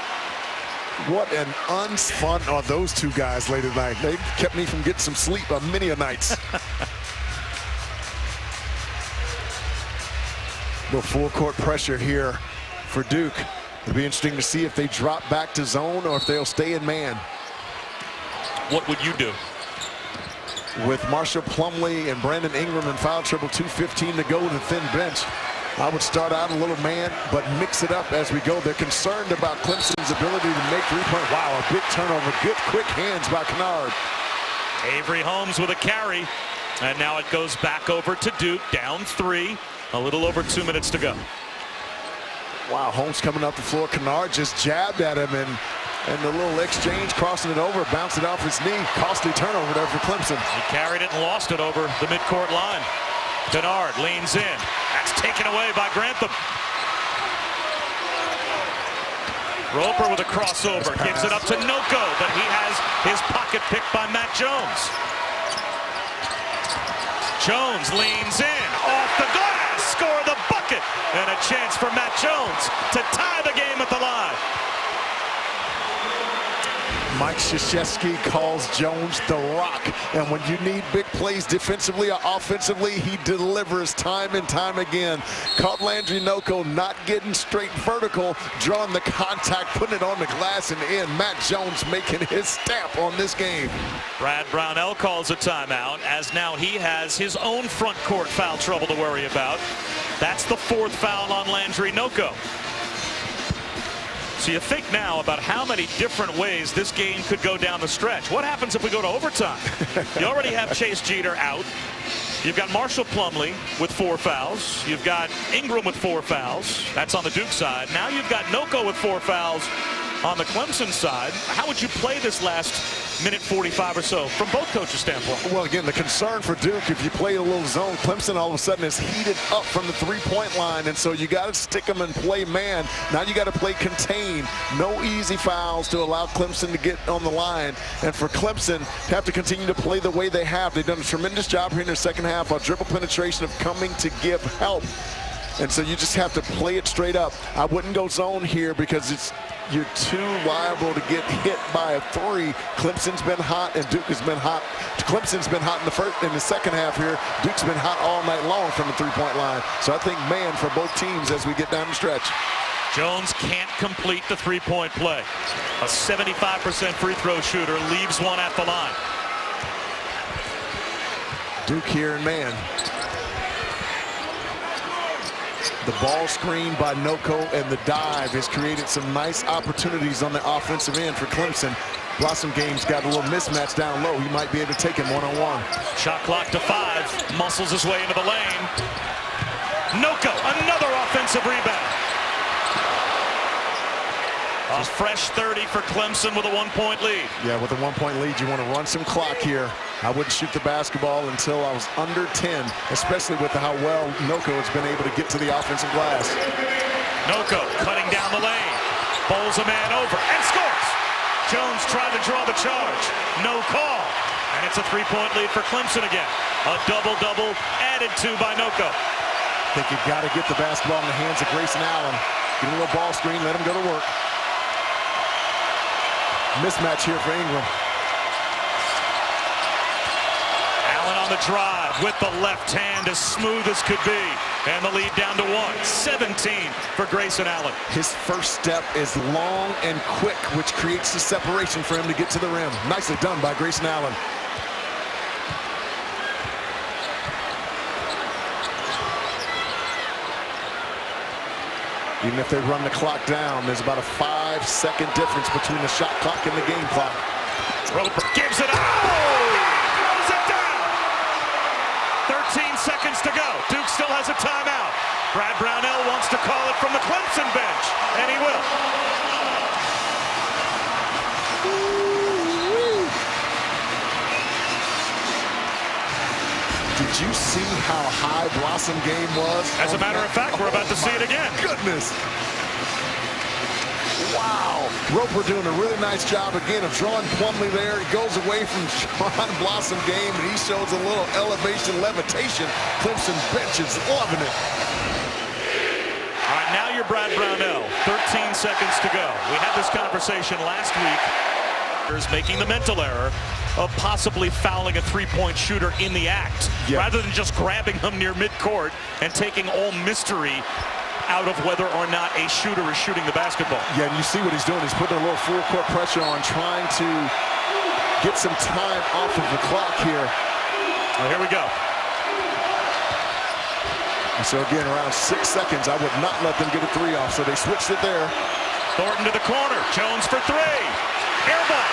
What an unfun are those 2 guys late at night. They kept me from getting some sleep on many a nights. The full court pressure here for Duke. It'll be interesting to see if they drop back to zone or if they'll stay in man. What would you do? With Marshall Plumlee and Brandon Ingram in foul trouble, 2:15 to go with a thin bench, I would start out a little man, but mix it up as we go. They're concerned about Clemson's ability to make 3-point. Wow, a big turnover. Good, quick hands by Kennard. Avery Holmes with a carry, and now it goes back over to Duke, down 3. A little over 2 minutes to go. Wow, Holmes coming up the floor. Kennard just jabbed at him, and the little exchange, crossing it over, bounced it off his knee. Costly turnover there for Clemson. He carried it and lost it over the midcourt line. Kennard leans in. That's taken away by Grantham. Roper with a crossover. Gives it up to Noko, but he has his pocket picked by Matt Jones. Jones leans in. Off the glass. Score the bucket. And a chance for Matt Jones to tie the game at the line. Mike Krzyzewski calls Jones the Rock, and when you need big plays defensively or offensively, he delivers time and time again. Caught Landry Noko not getting straight vertical, drawing the contact, putting it on the glass and in. Matt Jones making his stamp on this game. Brad Brownell calls a timeout, as now he has his own front court foul trouble to worry about. That's the 4th foul on Landry Noko. So you think now about how many different ways this game could go down the stretch. What happens if we go to overtime? You already have Chase Jeter out. You've got Marshall Plumlee with 4 fouls. You've got Ingram with 4 fouls. That's on the Duke side. Now you've got Noko with 4 fouls on the Clemson side. How would you play this last minute 45 or so from both coaches' standpoint? Well, again, the concern for Duke, if you play a little zone, Clemson all of a sudden is heated up from the 3-point line, and so you got to stick them and play man. Now you got to play contain. No easy fouls to allow Clemson to get on the line, and for Clemson to have to continue to play the way they have. They've done a tremendous job here in their second half on dribble penetration of coming to give help. And so you just have to play it straight up. I wouldn't go zone here because you're too liable to get hit by a 3. Clemson's been hot and Duke has been hot. Clemson's been hot in the second half here. Duke's been hot all night long from the 3-point line. So I think man for both teams as we get down the stretch. Jones can't complete the 3-point play. A 75% free throw shooter leaves one at the line. Duke here in man. The ball screen by Noko and the dive has created some nice opportunities on the offensive end for Clemson. Blossom Game's got a little mismatch down low. He might be able to take him one-on-one. Shot clock to 5. Muscles his way into the lane. Noko, another offensive rebound. A fresh 30 for Clemson with a 1-point lead. Yeah, with a 1-point lead, you want to run some clock here. I wouldn't shoot the basketball until I was under 10, especially with how well Noko has been able to get to the offensive glass. Noko cutting down the lane. Bowls a man over and scores. Jones tried to draw the charge. No call. And it's a 3-point lead for Clemson again. A double-double added to by Noko. think you got to get the basketball in the hands of Grayson Allen. Get a little ball screen, let him go to work. Mismatch here for Ingram. Allen on the drive with the left hand as smooth as could be. And the lead down to 1. 17 for Grayson Allen. His first step is long and quick, which creates the separation for him to get to the rim. Nicely done by Grayson Allen. Even if they run the clock down, there's about a 5-second difference between the shot clock and the game clock. Roper gives it up. Throws it down. 13 seconds to go. Duke still has a timeout. Brad Brownell wants to call it from the Clemson bench, and he will. Did you see how high Blossom game was? As a matter of fact, we're about to see it again. Goodness. Wow. Roper doing a really nice job again of drawing Plumlee there. He goes away from John Blossom game, and he shows a little elevation, levitation. Clemson bench is loving it. All right, now you're Brad Brownell. 13 seconds to go. We had this conversation last week. Making the mental error of possibly fouling a three-point shooter in the act, rather than just grabbing him near midcourt and taking all mystery out of whether or not a shooter is shooting the basketball. Yeah, and you see what he's doing. He's putting a little full court pressure on, trying to get some time off of the clock here. Well, here we go. And so again, around 6 seconds, I would not let them get a three off, so they switched it there. Thornton to the corner. Jones for three. Air ball.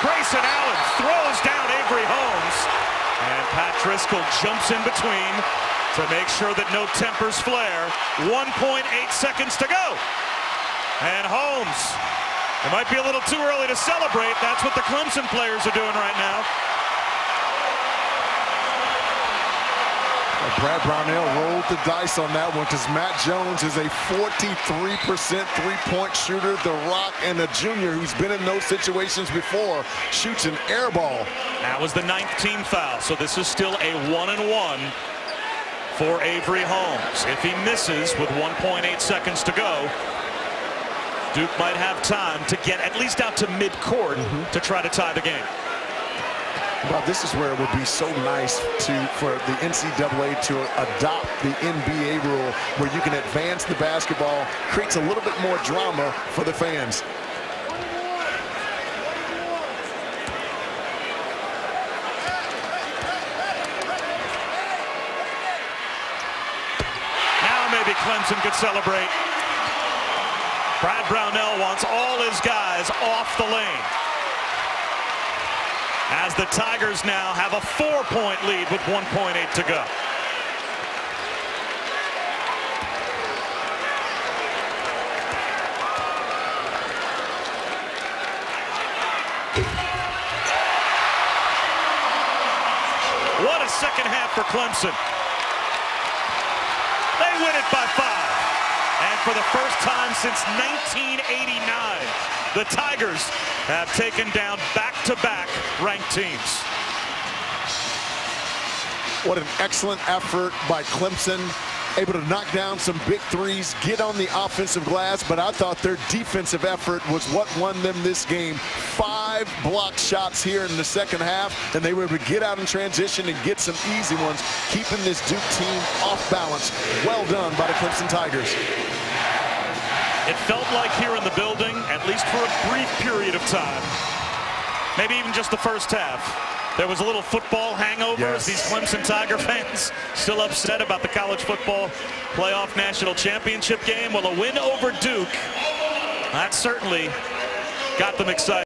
Grayson Allen throws down Avery Holmes. And Pat Driscoll jumps in between to make sure that no tempers flare. 1.8 seconds to go. And Holmes, it might be a little too early to celebrate. That's what the Clemson players are doing right now. Brad Brownell rolled the dice on that one because Matt Jones is a 43% three-point shooter. The Rock and a junior who's been in those situations before shoots an air ball. That was the 9th team foul, so this is still a 1-and-1 for Avery Holmes. If he misses with 1.8 seconds to go, Duke might have time to get at least out to midcourt to try to tie the game. Well, this is where it would be so nice for the NCAA to adopt the NBA rule where you can advance the basketball, creates a little bit more drama for the fans. Now maybe Clemson could celebrate. Brad Brownell wants all his guys off the lane, as the Tigers now have a 4-point lead with 1.8 to go. What a second half for Clemson. They win it by 5. And for the first time since 1989, the Tigers have taken down back-to-back ranked teams. What an excellent effort by Clemson. Able to knock down some big threes, get on the offensive glass, but I thought their defensive effort was what won them this game. 5 block shots here in the second half, and they were able to get out in transition and get some easy ones, keeping this Duke team off balance. Well done by the Clemson Tigers. It felt like here in the building, at least for a brief period of time, maybe even just the first half, there was a little football hangover as these Clemson Tiger fans still upset about the college football playoff national championship game. Well, a win over Duke, that certainly got them excited.